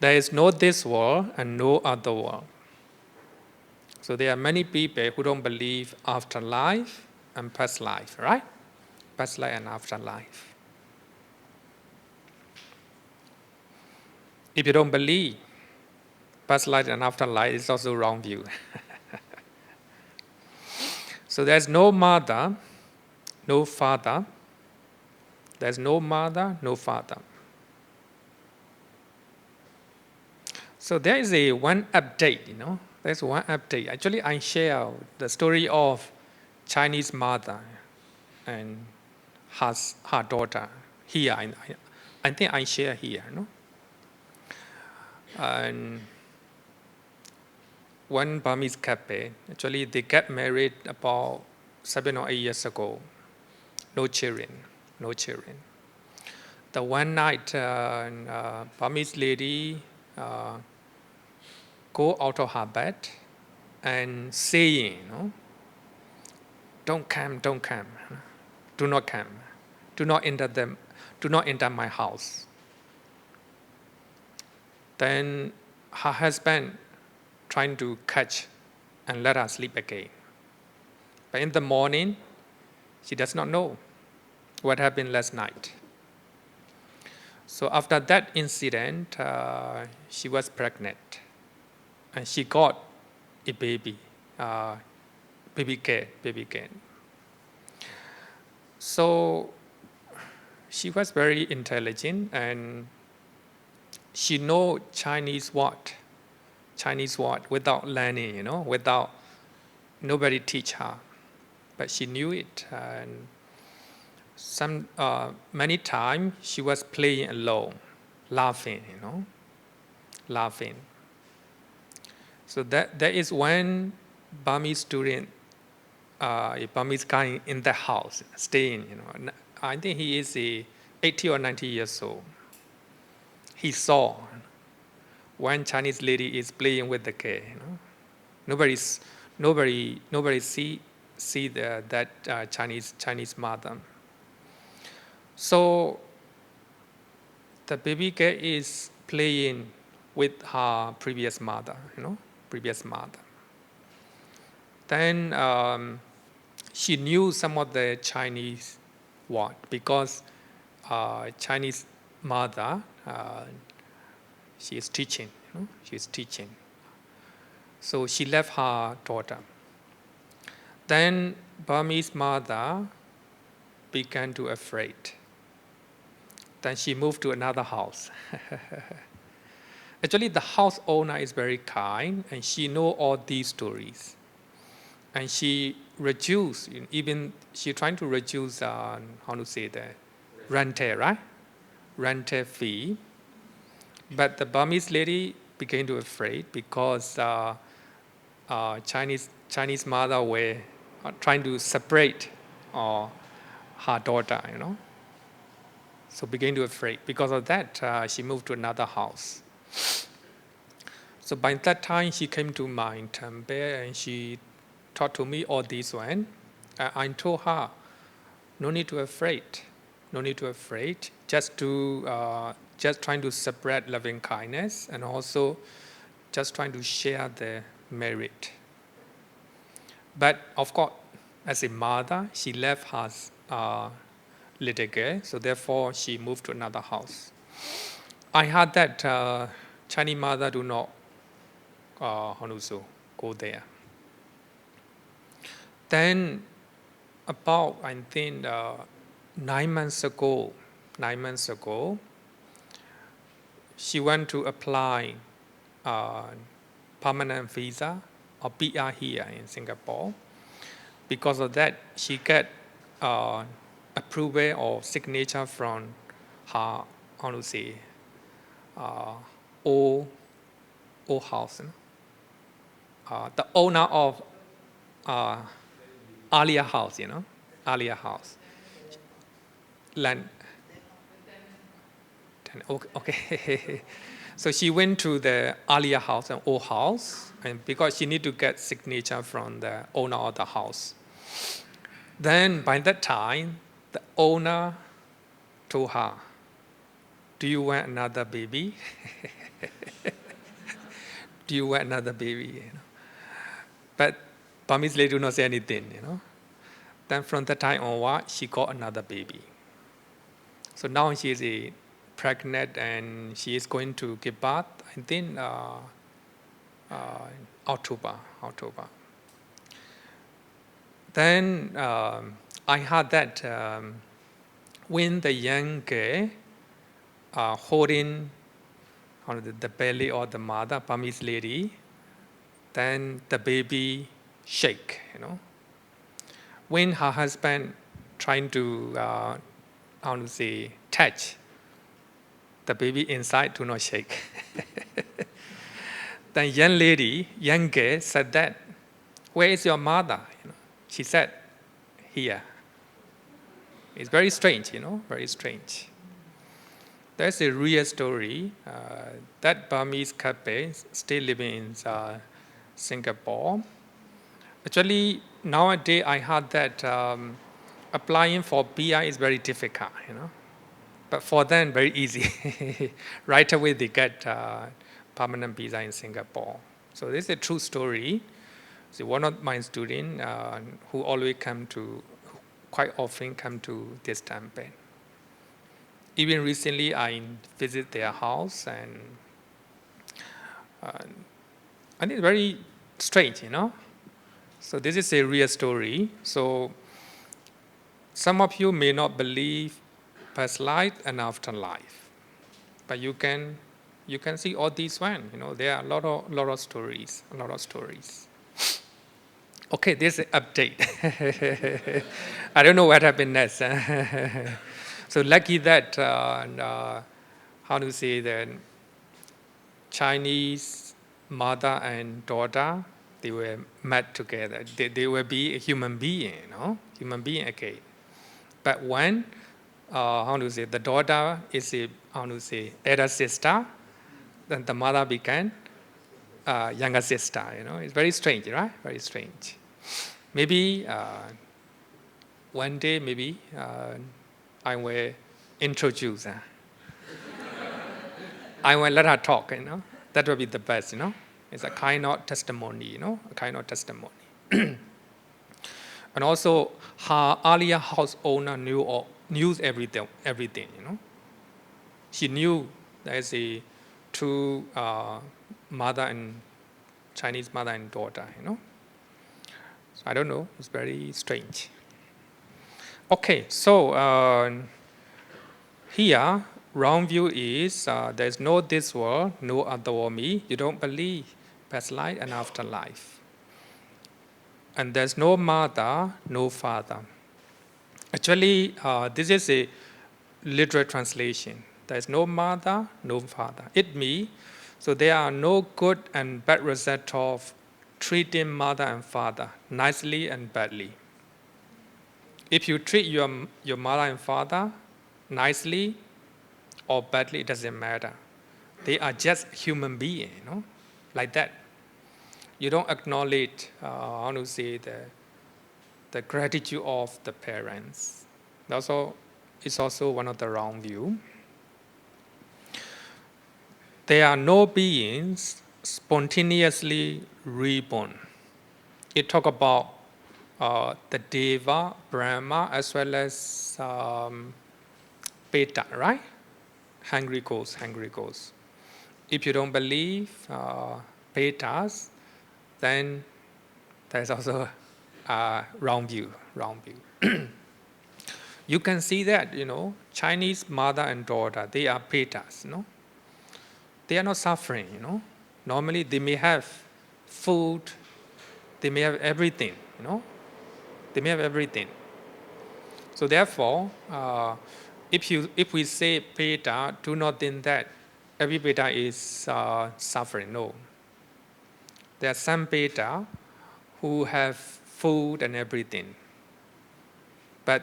There is no this world and no other world. So there are many people who don't believe afterlife and past life, right? Past life and afterlife. If you don't believe past life and afterlife, it's also wrong view. So there's no mother, no father. There's no mother, no father. So there is one update, There's one update. Actually, I share the story of Chinese mother and her daughter here. I think I share here, And one Burmese couple, actually they got married about 7 or 8 years ago. No children. The one night, Burmese lady go out of her bed and saying, don't come, do not come, do not enter my house. Then her husband trying to catch and let her sleep again. But in the morning, she does not know what happened last night. So after that incident, she was pregnant. And she got a baby girl. So she was very intelligent and she know Chinese word without learning, without nobody teach her. But she knew it. And many times she was playing alone, laughing. So there is one Burmese student, a Burmese guy in the house, staying, I think he is 80 or 90 years old. He saw one Chinese lady is playing with the kid. Nobody see that Chinese mother. So the baby girl is playing with her previous mother. Then she knew some of the Chinese word because Chinese mother, she is teaching. So she left her daughter. Then Burmese mother began to afraid. Then she moved to another house. Actually, the house owner is very kind, and she know all these stories. And she reduced, even she trying to reduce, rental, right? Rental fee. But the Burmese lady began to afraid because Chinese mother were trying to separate her daughter, So began to afraid. Because of that, she moved to another house. So by that time, she came to my temple and she taught to me all this one. I told her, no need to afraid. Just trying to spread loving kindness and also just trying to share the merit. But of course, as a mother, she left her little girl, so therefore she moved to another house. I heard that Chinese mother do not go there. Then about, I think, 9 months ago, she went to apply permanent visa or PR here in Singapore. Because of that, she got approval or signature from her, old house. The owner of earlier house, earlier house. Land. Okay. So she went to the earlier house, an old house, and because she need to get signature from the owner of the house. Then by that time, the owner told her, "Do you want another baby?" Do you want another baby? But Burmese lady do not say anything. Then from that time onward, she got another baby. So now she is pregnant and she is going to give birth, I think, October. Then I heard that when the young girl holding on the belly of the mother, Burmese lady, then the baby shake, When her husband trying to, touch, the baby inside do not shake. Then young girl said that, "Where is your mother?" She said, "Here." It's very strange, very strange. That's a real story. That Burmese couple still living in Singapore. Actually, nowadays I heard that applying for PR is very difficult, But for them, very easy. Right away, they get permanent visa in Singapore. So this is a true story. So one of my students who quite often come to this temple. Even recently, I visit their house, and I think it's very strange, So this is a real story. So some of you may not believe past life and afterlife, but you can see all these one. There are a lot of stories, Okay, this is an update. I don't know what happened next. So lucky that the Chinese mother and daughter, they were met together. They will be a human being, human being again. But when the daughter is a, elder sister, then the mother became younger sister, It's very strange, right? Very strange. Maybe one day, maybe I will introduce her. I will let her talk, That will be the best, It's a kind of testimony, A kind of testimony. And also, her earlier house owner knew everything, She knew there's a two Chinese mother and daughter, So I don't know, it's very strange. Okay, so here, wrong view is there's no this world, no other or me. You don't believe past life and afterlife. And there's no mother, no father. Actually, this is a literal translation. There's no mother, no father. It means, so there are no good and bad result of treating mother and father nicely and badly. If you treat your mother and father nicely or badly, it doesn't matter. They are just human beings, like that. You don't acknowledge, the gratitude of the parents. It's also one of the wrong view. There are no beings spontaneously reborn. It talk about the Deva, Brahma, as well as Beta, right? Hungry ghosts. If you don't believe Betas, then there's also a wrong view. You can see that, Chinese mother and daughter, they are Betas, They are not suffering, Normally they may have food, they may have everything, They may have everything. So therefore, if we say beta, do not think that every beta is suffering. No. There are some beta who have food and everything, but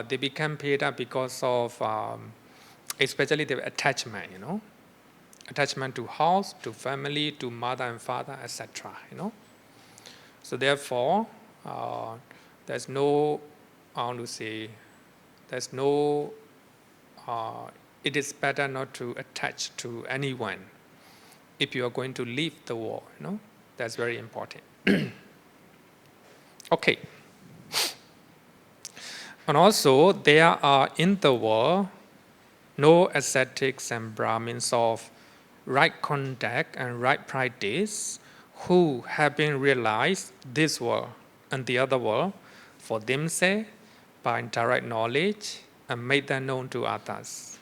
they become beta because of, especially the attachment. Attachment to house, to family, to mother and father, etc. So therefore, there's no, there's no. It is better not to attach to anyone if you are going to leave the world. That's very important. Okay. And also, there are in the world no ascetics and Brahmins of right conduct and right practice who have been realized this world and the other world for themselves by direct knowledge and made them known to others.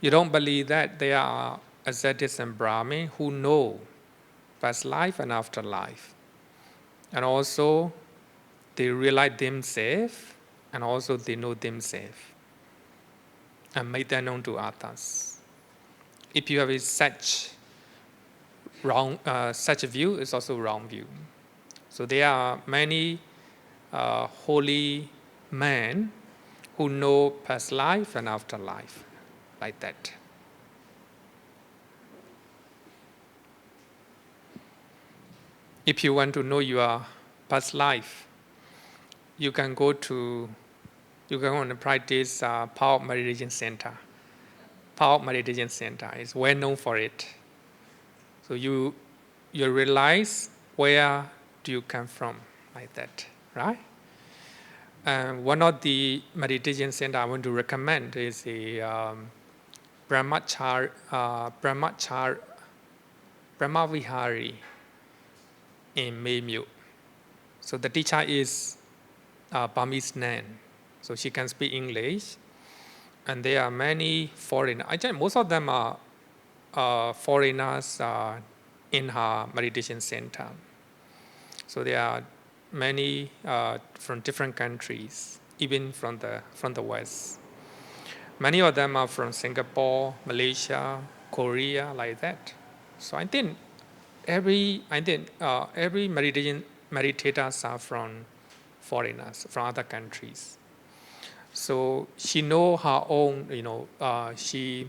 You don't believe that there are ascetics and Brahmins who know past life and afterlife. And also, they realize themselves and also they know themselves and make them known to others. If you have such a view, it's also wrong view. So there are many holy men who know past life and afterlife, like that. If you want to know your past life, you can go and practice Power Meditation Center. Power Meditation Center is well known for it. So you realize where do you come from, like that, right? And one of the meditation center I want to recommend is the Brahmavihari in Maymu. So the teacher is Burmese Nan, so she can speak English. And there are many foreigners. I think most of them are foreigners in her meditation center. So there are many from different countries, even from the West. Many of them are from Singapore, Malaysia, Korea, like that. So I think every meditators are from foreigners, from other countries. So she know her own, she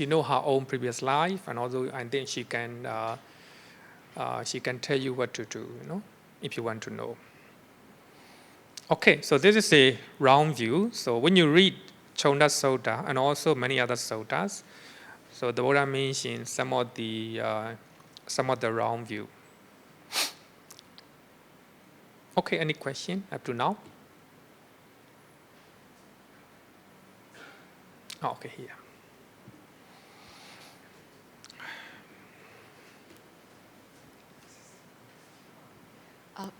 know her own previous life, and also I think she can tell you what to do, if you want to know. Okay, so this is a round view. So when you read Cunda Sutta and also many other suttas, so the Buddha mentions some of the round view. Okay, any question up to now? Oh, okay, here.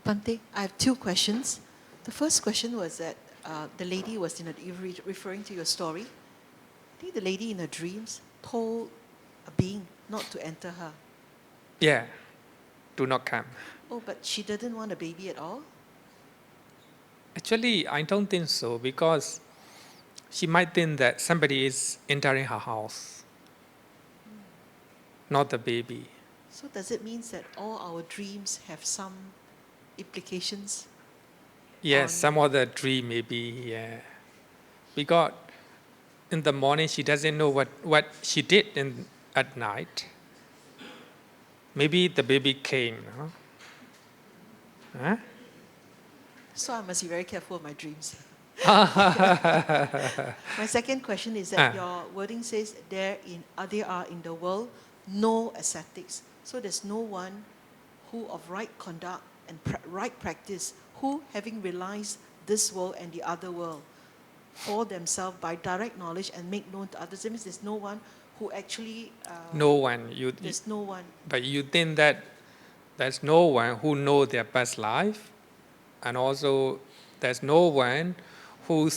Bhante, I have two questions. The first question was that the lady was referring to your story. I think the lady in her dreams told a being not to enter her. Yeah, do not come. Oh, but she didn't want a baby at all? Actually, I don't think so, because she might think that somebody is entering her house, not the baby. So does it mean that all our dreams have some implications? Yes, some of the dream maybe, yeah. Because in the morning she doesn't know what she did at night. Maybe the baby came. Huh? So I must be very careful of my dreams. My second question is that your wording says there are in the world no ascetics. So there's no one who of right conduct and right practice, who having realized this world and the other world for themselves by direct knowledge and make known to others. That means there's no one who actually... no one. There's no one. But you think that there's no one who knows their past life, and also there's no one who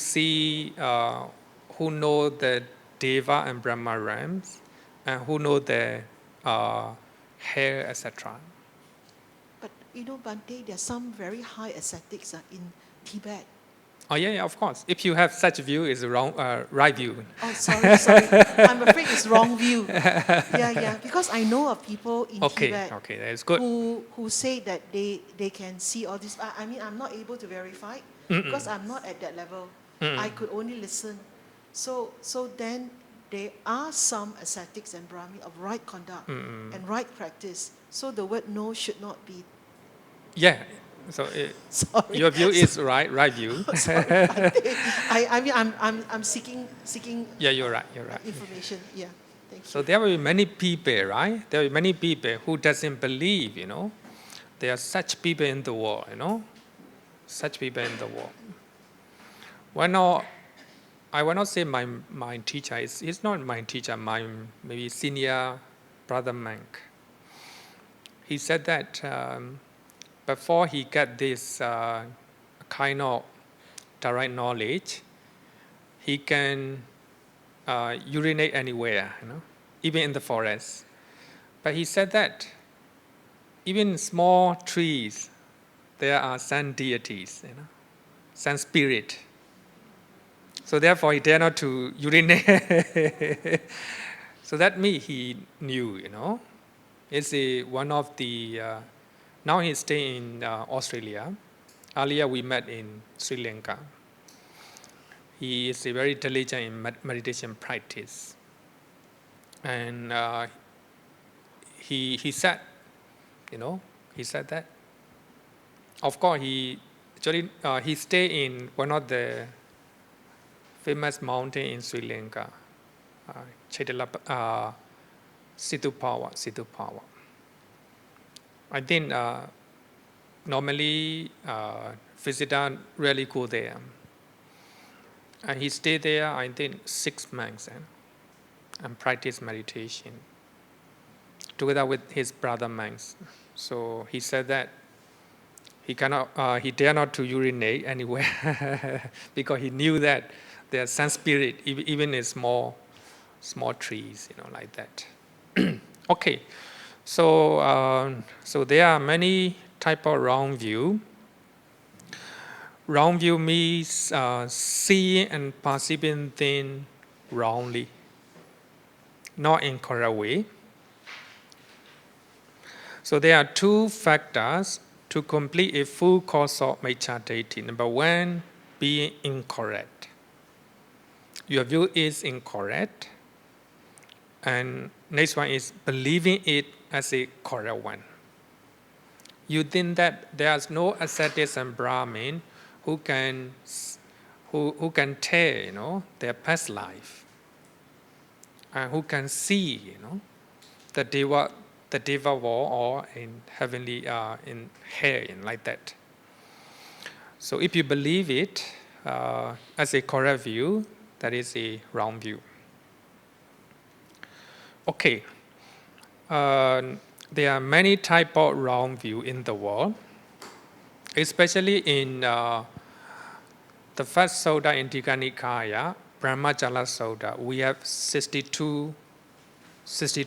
know the Deva and Brahma realms, and who know the hair, etc. But Bhante, there are some very high ascetics in Tibet. Oh yeah, of course. If you have such view, it's wrong, right view. Oh, sorry. I'm afraid it's wrong view. Yeah. Because I know of people in Tibet that's good. who say that they can see all this. I mean, I'm not able to verify because I'm not at that level. I could only listen. So then there are some ascetics and Brahmi of right conduct and right practice. So the word no should not be. Yeah. So your view is right view. I mean, I'm seeking. Yeah, you're right. Information. Yeah, thank you. So there will be many people, right? There will be many people who doesn't believe. There are such people in the world. Such people in the world. I will not say my teacher. He's not my teacher. My maybe senior brother monk. He said that. Before he got this kind of direct knowledge, he can urinate anywhere, even in the forest. But he said that even small trees, there are sun deities, sun spirit. So therefore, he dare not to urinate. So that means he knew, It's one of the. Now he's staying in Australia. Earlier we met in Sri Lanka. He is very diligent in meditation practice. And he said, he said that. Of course, he stayed in one of the famous mountains in Sri Lanka, Situpawa. I think normally visitors rarely go there. And he stayed there, I think, 6 months and practiced meditation together with his brother monks. So he said that he dare not to urinate anywhere because he knew that there's sun spirit even in small trees, like that. Okay. So there are many type of wrong view. Wrong view means seeing and perceiving things wrongly, not in correct way. So there are 2 factors to complete a full course of micchādiṭṭhi. Number 1, being incorrect. Your view is incorrect. And next one is believing it as a correct one. You think that there's no ascetics and Brahmin who can tell, their past life, and who can see, the deva world or in heavenly, in hell, like that. So if you believe it as a correct view, that is a wrong view. Okay. There are many types of wrong view in the world, especially in the first Sutta in Digha Nikaya, Brahmajala Sutta. We have 62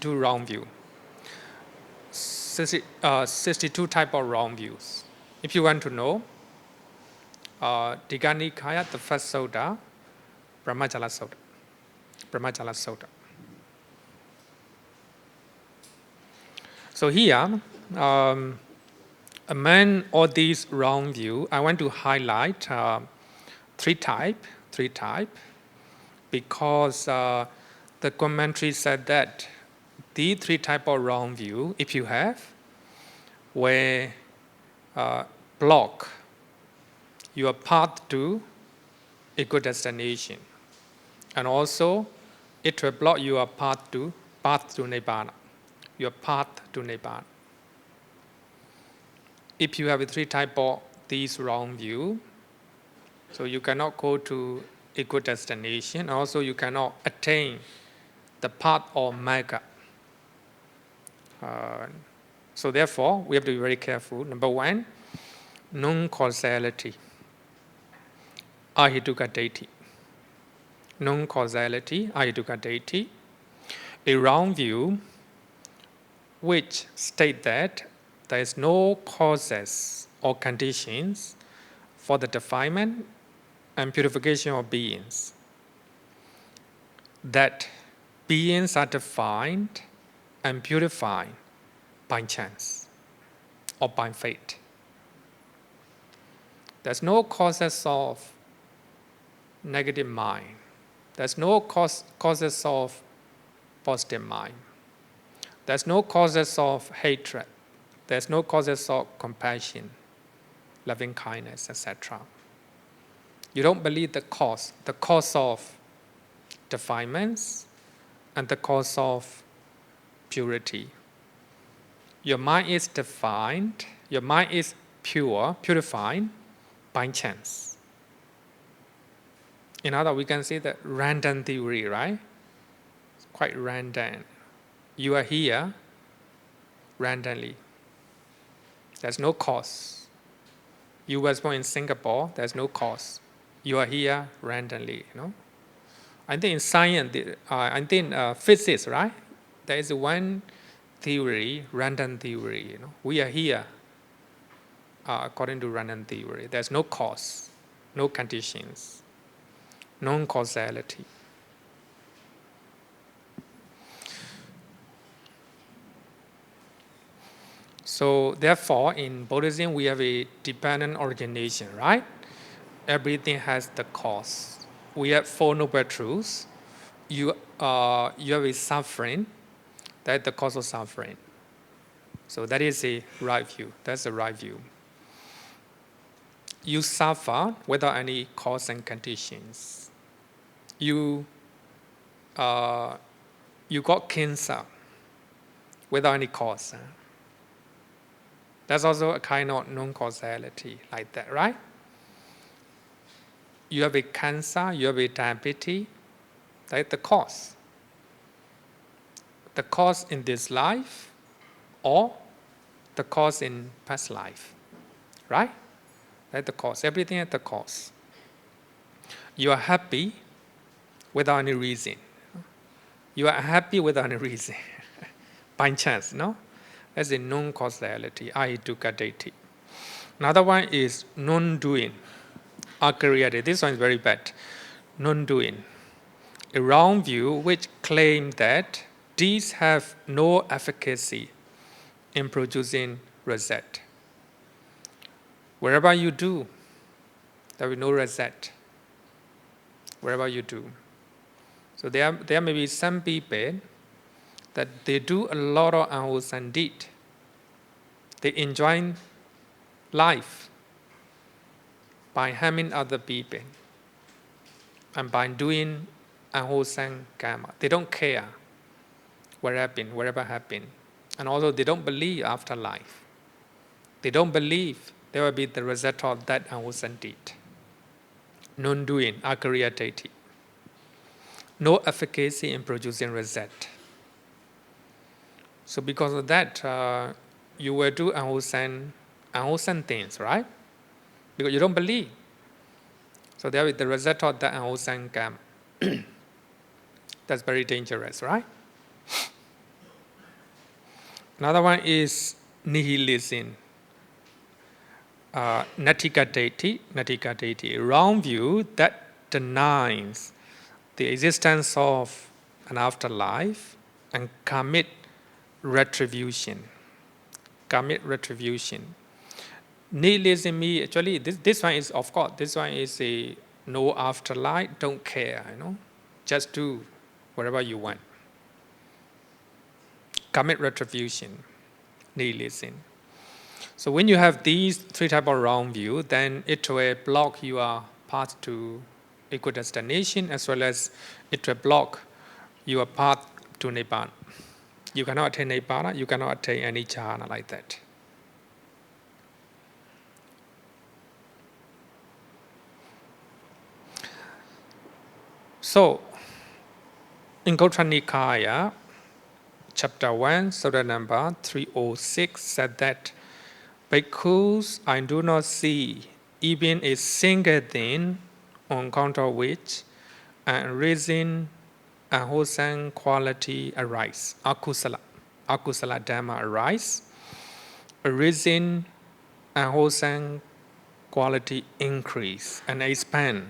wrong view, 62 type of wrong views. If you want to know, Digha Nikaya, the first Sutta, Brahmajala Sutta. So here, among all these wrong views, I want to highlight three type, because the commentary said that these three type of wrong view, if you have, will block your path to a good destination, and also it will block your path to Nibbana. Your path to Nibbana. If you have three types of these wrong view, so you cannot go to a good destination. Also, you cannot attain the path of Magga. So therefore, we have to be very careful. Number one, non-causality, abhijjhā. Non-causality, abhijjhā. A wrong view which state that there is no causes or conditions for the defilement and purification of beings. That beings are defined and purified by chance or by fate. There's no causes of negative mind. There's no causes of positive mind. There's no causes of hatred. There's no causes of compassion, loving kindness, etc. You don't believe the cause of defilements and the cause of purity. Your mind is defined, your mind is purified by chance. In other words, we can say that random theory, right? It's quite random. You are here randomly. There's no cause. You were born in Singapore, there's no cause. You are here randomly, I think in science, I think physics, right? There is one theory, random theory, We are here according to random theory. There's no cause, no conditions, non-causality. So therefore, in Buddhism, we have a dependent origination, right? Everything has the cause. We have Four Noble Truths. You have a suffering, that's the cause of suffering. So that is a right view. That's the right view. You suffer without any cause and conditions. You got cancer without any cause. That's also a kind of non-causality like that, right? You have a cancer, you have a diabetes, that's the cause. The cause in this life or the cause in past life, right? That's the cause. Everything has the cause. You are happy without any reason. You are happy without any reason. By chance, no? That's a non-causality, abhijjhā. Another one is non-doing, akariya. This one is very bad. Non-doing. A wrong view which claims that deeds have no efficacy in producing result. Wherever you do, There will be no result wherever you do. So there may be some people that they do a lot of unwholesome deed. They enjoy life by harming other people and by doing unwholesome karma. They don't care wherever happened. And also they don't believe afterlife. They don't believe there will be the result of that unwholesome deed. Non-doing, micchādiṭṭhi. No efficacy in producing result. So because of that, you will do unwholesome things, right? Because you don't believe. So there is the result of that unwholesome karma. That's very dangerous, right? Another one is nihilism. Micchādiṭṭhi, wrong view that denies the existence of an afterlife and commit retribution. Nihilism, actually, this one is, of course, this one is a no afterlife, don't care, just do whatever you want. Commit retribution, nihilism. So when you have these three types of wrong view, then it will block your path to a good destination, as well as it will block your path to Nibbana. You cannot attain Nibbana, you cannot attain any jhana like that. So, in Gautra Nikaya, chapter 1, sutta number 306, said that bhikkhus, I do not see even a single thing on account of which unreason unwholesome quality arise, akusala dhamma arise, a reason unwholesome quality increase and expand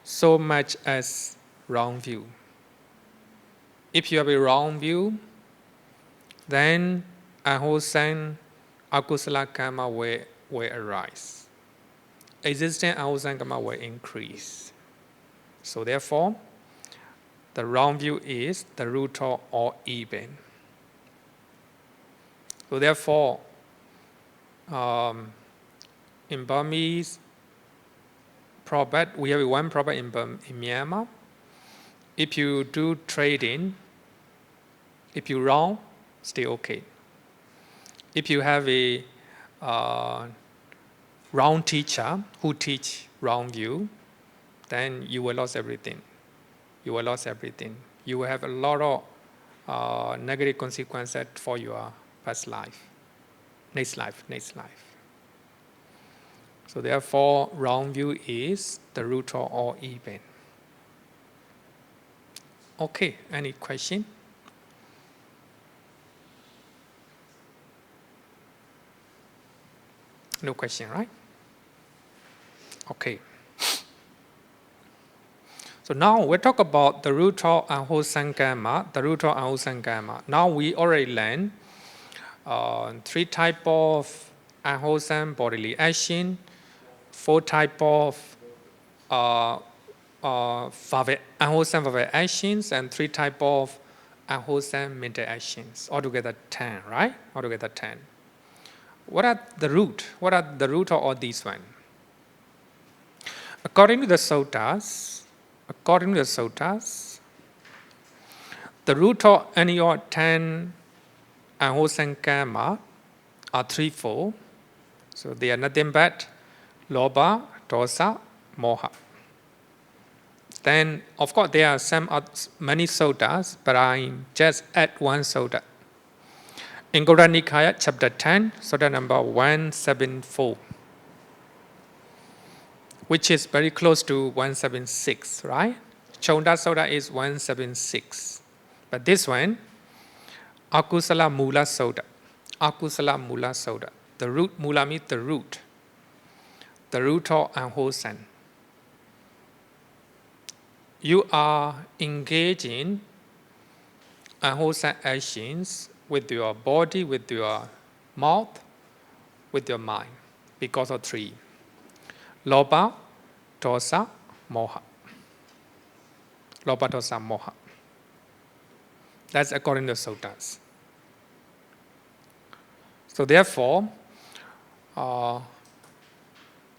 so much as wrong view. If you have a wrong view, then unwholesome akusala kamma will arise. Existing unwholesome kamma will increase. So therefore, the wrong view is the root of all evil. So therefore, in Burmese proverb, we have one proverb in Myanmar. If you do trading, if you wrong, stay okay. If you have a wrong teacher who teach wrong view, then you will lose everything. You will lose everything. You will have a lot of negative consequences for your past life, next life. So therefore, wrong view is the root of all evil. Okay, any question? No question, right? Okay. So now we talk about the root of unwholesome karma, Now we already learned three types of unwholesome bodily action, four types of unwholesome verbal actions, and three types of unwholesome mental actions. Altogether 10, right? Altogether 10. What are the root? What are the root of all these ones? According to the suttas, the root of any of 10 unwholesome karma are threefold. So they are nothing but lobha, dosa, moha. Then, of course, there are many suttas, but I just add one sutta. In Gautra Nikaya, chapter 10, sutta number 174, which is very close to 176, right? Cunda sutta is 176. But this one, akusala mula sutta. The root, mula means the root. The root of unwholesome. You are engaging unwholesome actions with your body, with your mouth, with your mind, because of three. Lobha, dosa, moha. Loba, dosa, moha. That's according to suttas. So therefore,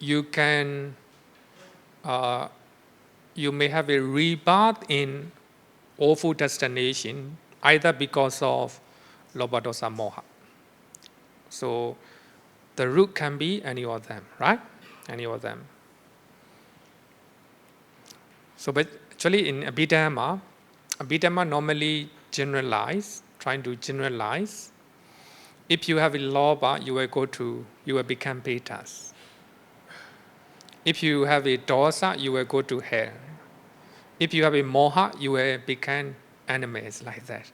you may have a rebirth in awful destination either because of loba, dosa, moha. So the root can be any of them, right? Any of them. So but actually in abhidhamma normally trying to generalize. If you have a loba, you will become petas. If you have a dosa, you will go to hell. If you have a moha, you will become enemies like that.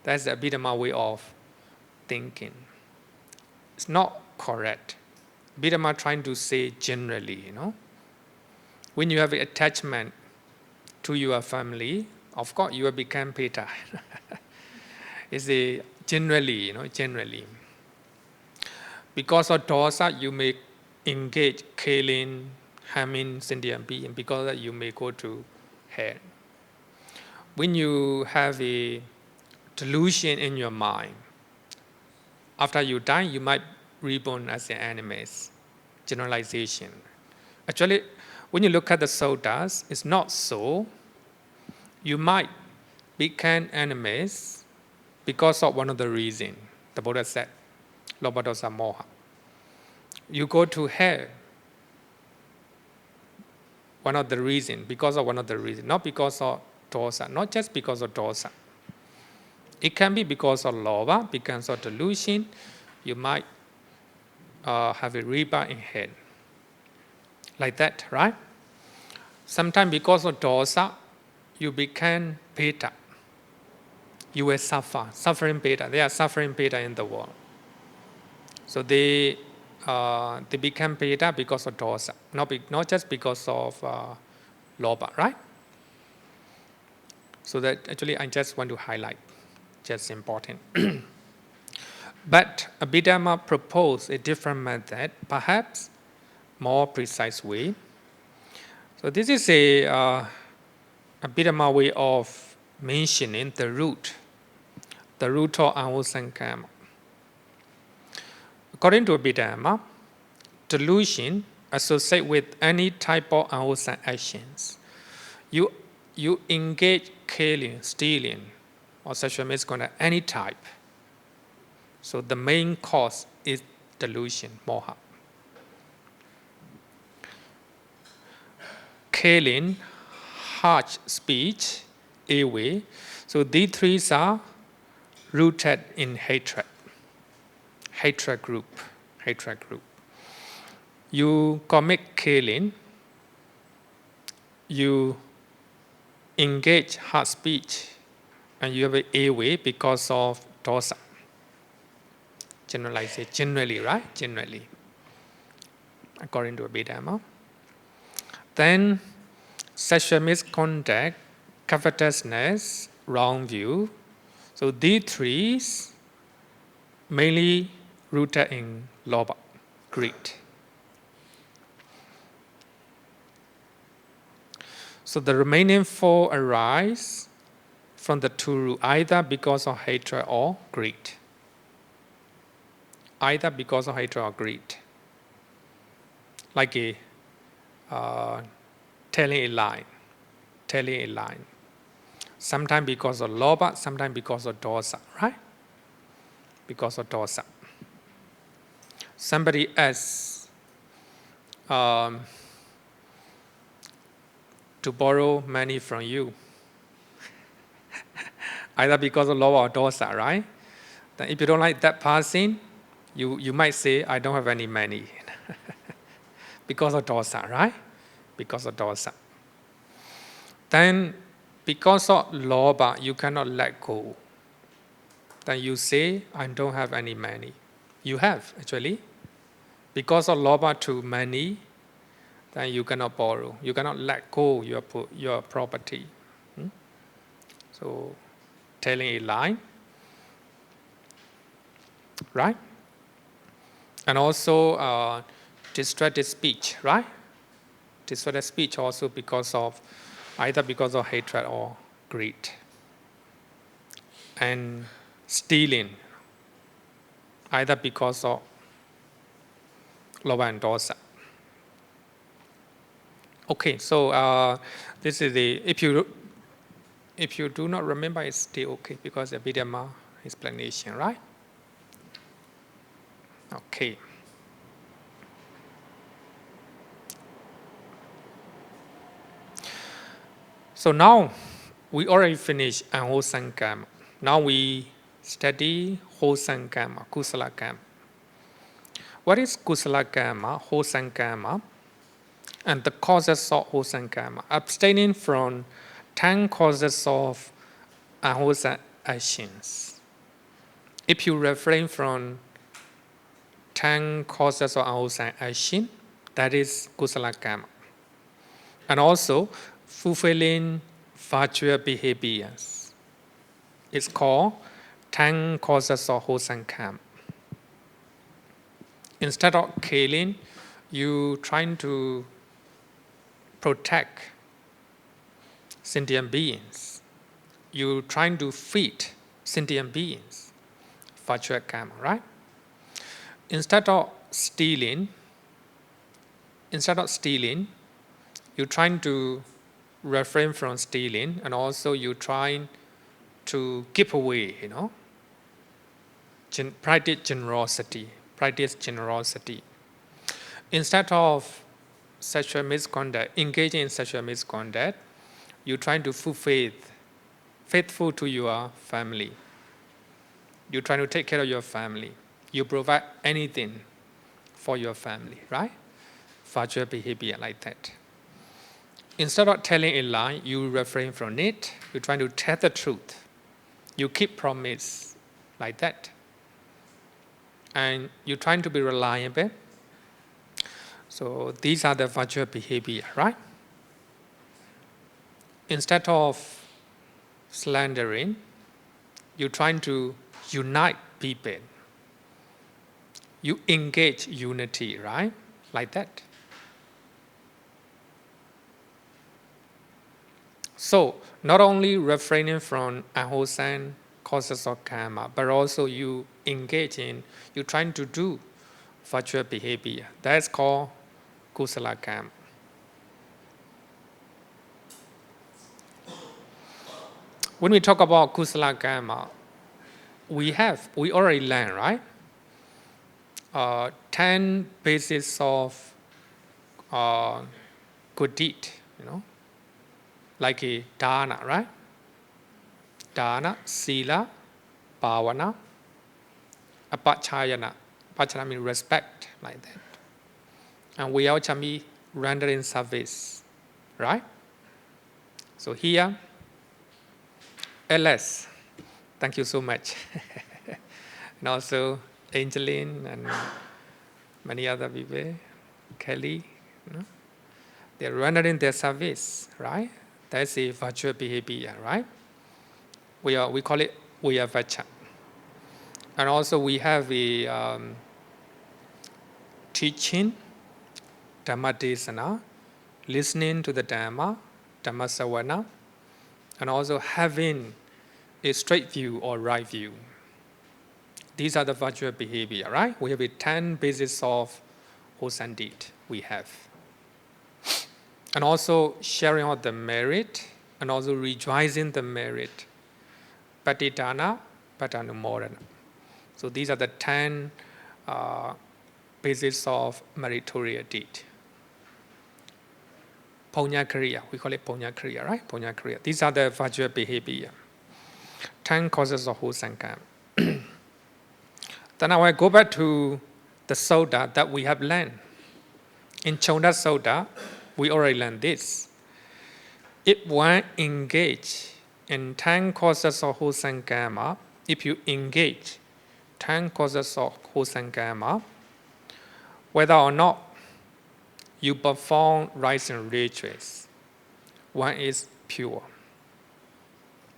That's the abhidhamma way of thinking. It's not correct. Abhidhamma trying to say generally, When you have an attachment to your family, of course you will become peta. It's a generally, generally. Because of dosa, you may engage killing, harming sentient being. Because of that, you may go to hell. When you have a delusion in your mind, after you die, you might reborn as an animals. Generalization. Actually, when you look at the suttas, it's not so. You might become animals because of one of the reasons. The Buddha said, loba, dosa, moha. You go to hell. One of the reasons, because of one of the reasons, not because of dosa, not just because of dosa. It can be because of loba, because of delusion. You might have a rebirth in hell. Like that, right? Sometimes because of dosa, you become peta. You will suffer, suffering peta. They are suffering peta in the world. So they become peta because of dosa, not just because of loba, right? So that actually I just want to highlight, just important. But abhidhamma proposed a different method, perhaps more precise way. So this is a abhidhamma way of mentioning the root of unwholesome karma. According to abhidhamma, delusion associated with any type of unwholesome actions. You engage killing, stealing, or sexual misconduct, any type. So the main cause is delusion, moha. Killing, harsh speech, ill will. So these three are rooted in hatred. Hatred group. You commit killing, you engage hard speech, and you have an ill will because of dosa. Generalization, generally, right? Generally, according to abhidhamma. Then sexual misconduct, covetousness, wrong view. So these three mainly rooted in loba, greed. So the remaining four arise from the two roots, either because of hatred or greed. Either because of hatred or greed. Like telling a lie. Sometimes because of loba, sometimes because of dosa, right? Because of dosa. Somebody asks to borrow money from you. Either because of loba or dosa, right? Then if you don't like that person, you might say, I don't have any money. Because of dosa, right? Because of dosa. Then, because of loba, you cannot let go. Then you say, I don't have any money. You have, actually. Because of loba to money, then you cannot borrow. You cannot let go your property. So, telling a lie. Right? And also, distracted speech, right? disordered speech also either because of hatred or greed. And stealing, either because of lobha and dosa. Okay, so this is if you do not remember, it's still okay because the Abhidhamma explanation, right? Okay. So now we already finished Unwholesome Kamma. Now we study Wholesome Kamma, Kusala Kamma. What is Kusala Kamma, Wholesome Kamma, and the causes of Wholesome Kamma? Abstaining from 10 causes of unwholesome actions. If you refrain from 10 causes of unwholesome action, that is Kusala Kamma. And also, fulfilling virtuous behaviors. It's called 10 causes of wholesome kamma. Instead of killing, you trying to protect sentient beings. You trying to feed sentient beings. Virtuous kamma, right? Instead of stealing, you trying to refrain from stealing, and also you trying to give away, practice generosity. Instead of sexual misconduct, engaging in sexual misconduct, you trying to faithful to your family. You trying to take care of your family. You provide anything for your family, right? Virtual behavior like that. Instead of telling a lie, you refrain from it. You're trying to tell the truth. You keep promise like that. And you're trying to be reliable. So these are the virtual behavior, right? Instead of slandering, you're trying to unite people. You engage unity, right? Like that. So, not only refraining from unwholesome causes of karma, but also you're trying to do virtuous behavior. That's called kusala karma. When we talk about kusala karma, we already learned, right? 10 bases of good deed, like a dana, right? Dana, Sīla, Bhavana, abhijjhā. Abhijjhā means respect, like that. And vyāpāda rendering service, right? So here, LS, thank you so much. And also Angeline and many other people, Kelly, they're rendering their service, right? That's a virtual behavior, right? We call it vyāpāda. And also we have a teaching, Dhamma desana, listening to the Dhamma, Dhamma savana, and also having a straight view or right view. These are the virtual behavior, right? We have a 10 bases of wholesome deed we have. And also sharing out the merit, and also rejoicing the merit. Patidana, patanumorana. So these are the 10 bases of meritorious deed. Punya kriya, we call it punya kriya, right? Punya kriya. These are the virtual behavior. 10 causes of wholesome karma. Then I will go back to the Sutta that we have learned. In Cunda Sutta, we already learned this. If one engage in 10 causes of wholesome karma, if you engage 10 causes of wholesome karma, whether or not you perform rites and rituals, one is pure.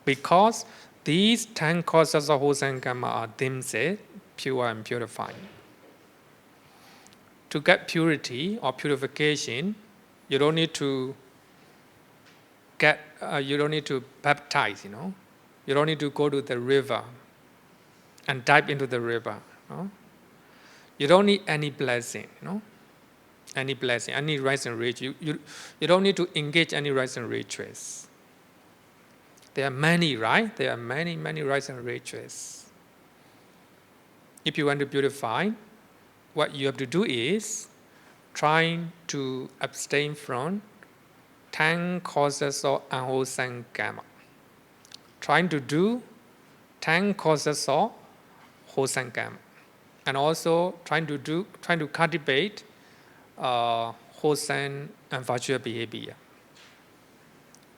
Because these 10 causes of wholesome karma are themselves pure and purifying. To get purity or purification, You don't need to you don't need to baptize, You don't need to go to the river and dive into the river. You don't need any blessing, Any blessing, any rites and rituals. You don't need to engage any rites and rituals. There are many, right? There are many, many rites and rituals. If you want to purify, what you have to do is trying to abstain from 10 causes of unwholesome kamma. Trying to do 10 causes of wholesome kamma. And also trying to cultivate wholesome and virtuous behavior.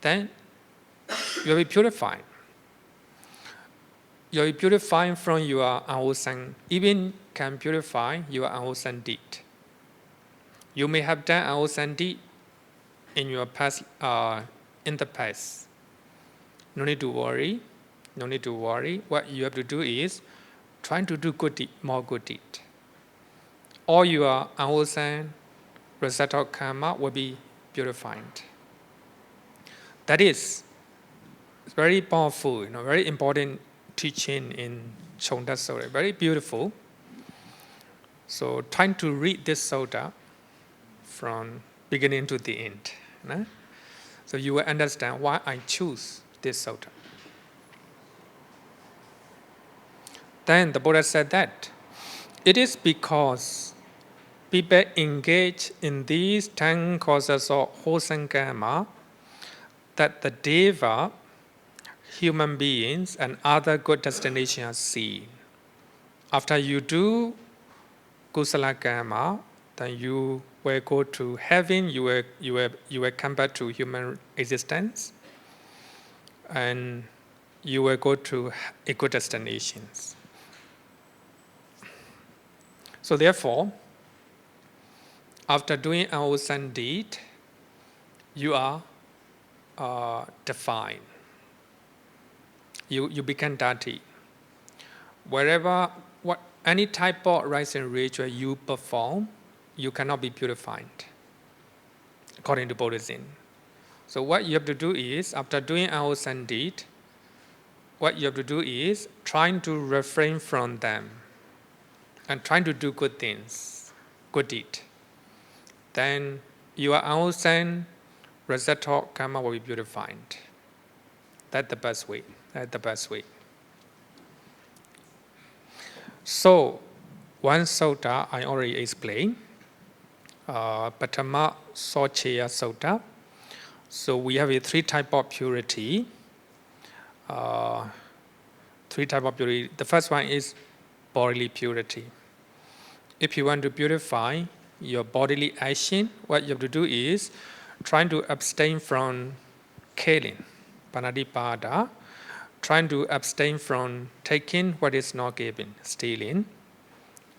Then you will be purified. You will be purified from your unwholesome, even can purify your unwholesome deed. You may have done unwholesome deed in your past, in the past. No need to worry. No need to worry. What you have to do is trying to do good deed, more good deed. All your unwholesome result of karma will be purified. That is very powerful, very important teaching in Cunda Sutta. Very beautiful. So trying to read this sutta from beginning to the end. So you will understand why I choose this sutta. Then the Buddha said that it is because people engage in these 10 causes of wholesome karma that the deva, human beings, and other good destinations are seen. After you do kusala karma, then you will go to heaven, you will come back to human existence, and you will go to a good destinations. So therefore, after doing an unwholesome deed, you are defined. You become dirty. Any type of rites and ritual you perform, you cannot be purified, according to Buddhism. So what you have to do is, after doing an unwholesome deed, what you have to do is trying to refrain from them and trying to do good things, good deed. Then your unwholesome result of karma will be purified. That's the best way. That's the best way. So, one sutta I already explained, Paṭṭhāma Sawcheya Sutta. So we have 3 types of purity. 3 types of purity. The first one is bodily purity. If you want to purify your bodily action, what you have to do is trying to abstain from killing, pāṇātipada, trying to abstain from taking what is not given, stealing,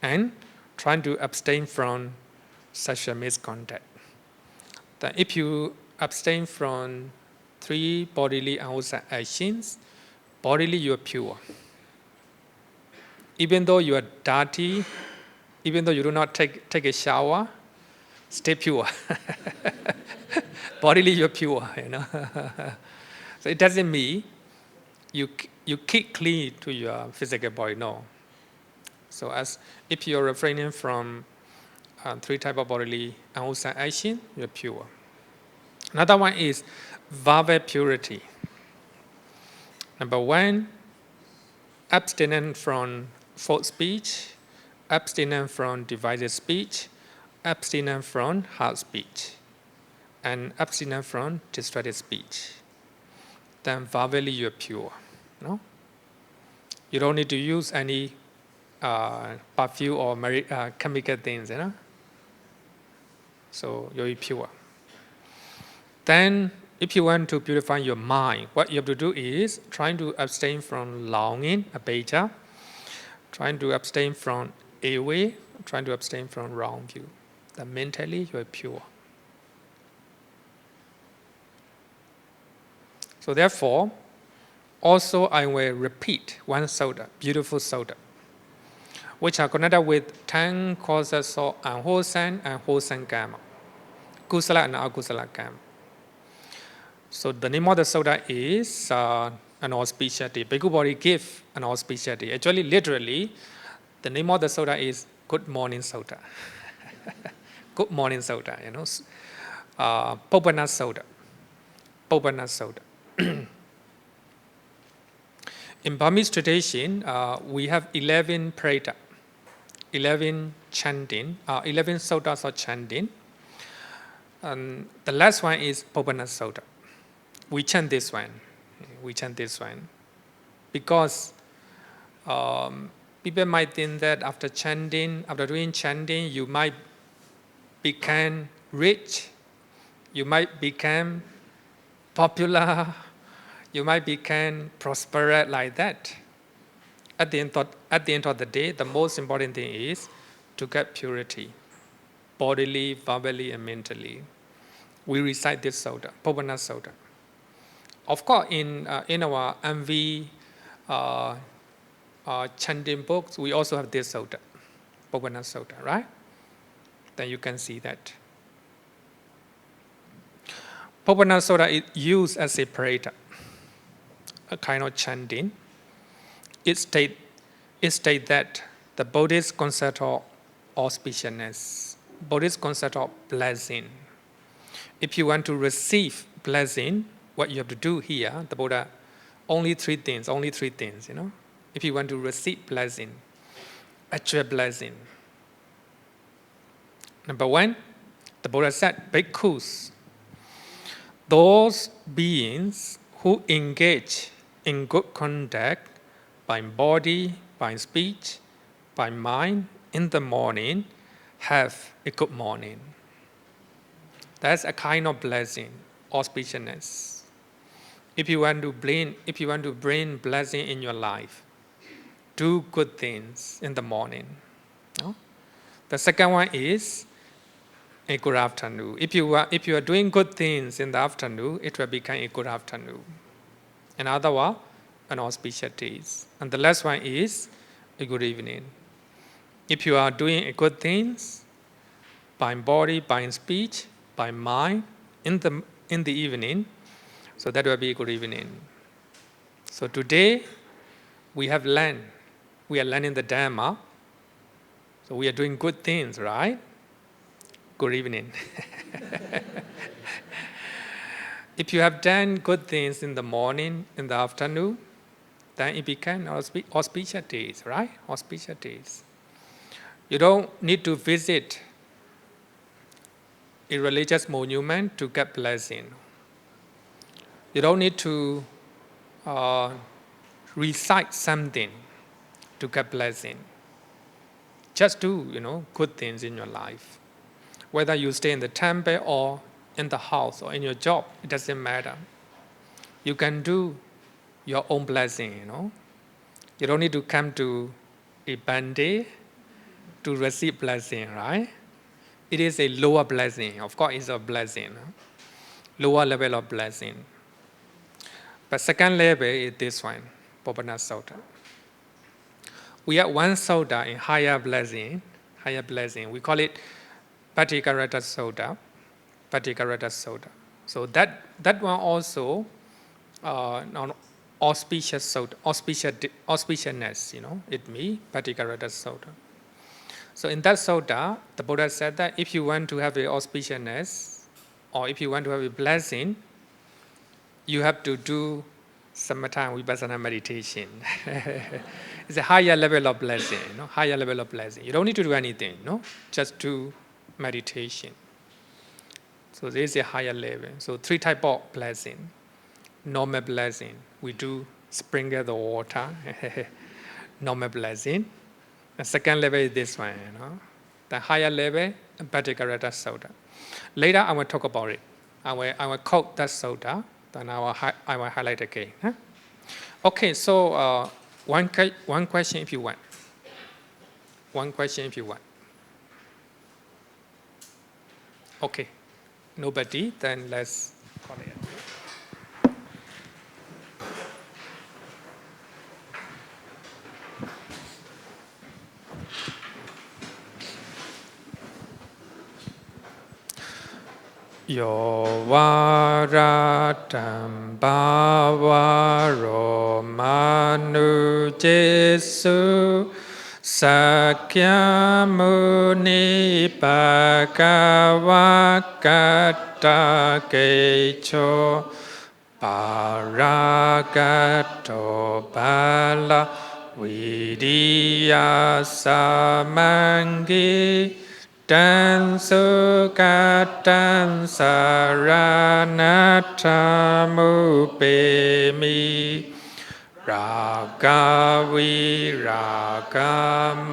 and trying to abstain from sexual misconduct. Then if you abstain from 3 bodily unwholesome actions, bodily you are pure. Even though you are dirty, even though you do not take a shower, stay pure. Bodily you are pure, So it doesn't mean you keep clean to your physical body, no. So if you are refraining from 3 types of bodily unwholesome action, you are pure. Another one is verbal purity. Number 1, abstinence from false speech, abstinence from divided speech, abstinence from hard speech, and abstinence from distracted speech. Then verbally you are pure. No? You don't need to use any perfume or chemical things, So you'll be pure. Then, if you want to purify your mind, what you have to do is trying to abstain from longing, abhijjhā, trying to abstain from ill will, trying to abstain from wrong view. Then mentally you are pure. So therefore, also I will repeat one sutta, beautiful sutta, which are connected with 10 causes of unwholesome and wholesome karma. kusala and akusala karma. So the name of the sutta is an auspicious day. Bhikkhu Bodhi give an auspicious day. Actually, literally, the name of the sutta is Good Morning Sutta. Good Morning Sutta, you know. Pubbaṇha Sutta. Pubbaṇha Sutta. In Burmese tradition, we have 11 prayata, 11 chanting, 11 suttas of chanting. And the last one is Pubbaṇha Sutta. We chant this one. We chant this one. Because people might think that after doing chanting, you might become rich, you might become popular, you might become prosperous like that. At the end of the day, the most important thing is to get purity, bodily, verbally, and mentally. We recite this sutta, Pubbaṇha Sutta. Of course, in our MV chanting books, we also have this sutta, Pubbaṇha Sutta, right? Then you can see that. Pubbaṇha Sutta is used as a prayata, a kind of chanting. It states that the Buddhist concept of auspiciousness, Buddhist concept of blessing. If you want to receive blessing, what you have to do here, the Buddha, only three things, you know. If you want to receive blessing, actual blessing. Number one, the Buddha said, bhikkhus, those beings who engage in good conduct by body, by speech, by mind in the morning, have a good morning. That's a kind of blessing, auspiciousness. If you want to bring blessing in your life, do good things in the morning. No? The second one is a good afternoon. If you are doing good things in the afternoon, it will become a good afternoon. In other words, an auspicious day. And the last one is a good evening. If you are doing good things by body, by speech, by mind in the evening, so that will be a good evening. So today we are learning the Dhamma. So we are doing good things, right? Good evening. If you have done good things in the morning, in the afternoon, then it becomes auspicious days, right? Auspicious days. You don't need to visit a religious monument to get blessing. You don't need to recite something to get blessing. Just do, good things in your life. Whether you stay in the temple or in the house or in your job, it doesn't matter. You can do your own blessing, You don't need to come to a Bande to receive blessing, right? It is a lower blessing. Of course, it's a blessing. Lower level of blessing. But second level is this one, Pubbaṇha Sutta. We have one sutta in higher blessing. We call it Patikarata Sutta. So that one also auspicious sutta, auspiciousness, it means Patikarata Sutta. So in that sutta, the Buddha said that if you want to have a auspiciousness or if you want to have a blessing, you have to do samatha and vipassana meditation. It's a higher level of blessing, higher level of blessing. You don't need to do anything, just do meditation. So there is a higher level. So three types of blessing. Normal blessing, we do sprinkle the water. Normal blessing. The second level is this one, The higher level, Patikarata Sutta. Later I will talk about it. I will quote that sutta, then I will highlight again. Huh? Okay, so one question if you want. One question if you want. Okay, nobody, then let's call it. โยวาราตัมบาวาโรมานุเจสุสักยมุนิปะกวะกัตตะเกโชปารากัตโตปาลาวิริยาสัมมังกิตังสุกัตตังสารนัตถามุเปมิราคาวิราคา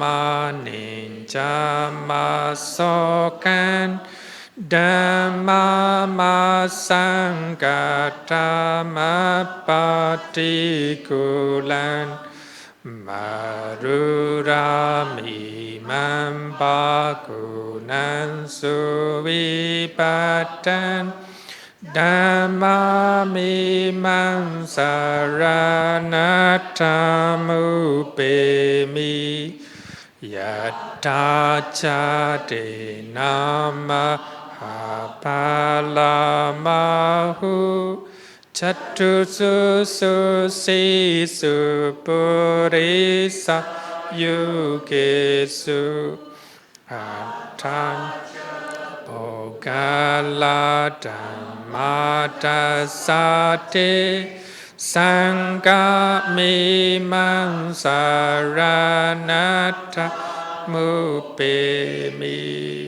มานิจจามาโสกันดัมมามาสังกัตตามะปฏิกุลันมารุรามิมัมปะกุนันสุวิปัตตันดัมมามิมังสารนัตถามุเปมิยัตถาจาเตนามะหาปาลามาหุจัตตุสุสุสีสุปุริสยุเกสุอัตถังโอกาลาธัมมาตัสสะเตสังฆามิมังสารนัตถามุเปมิ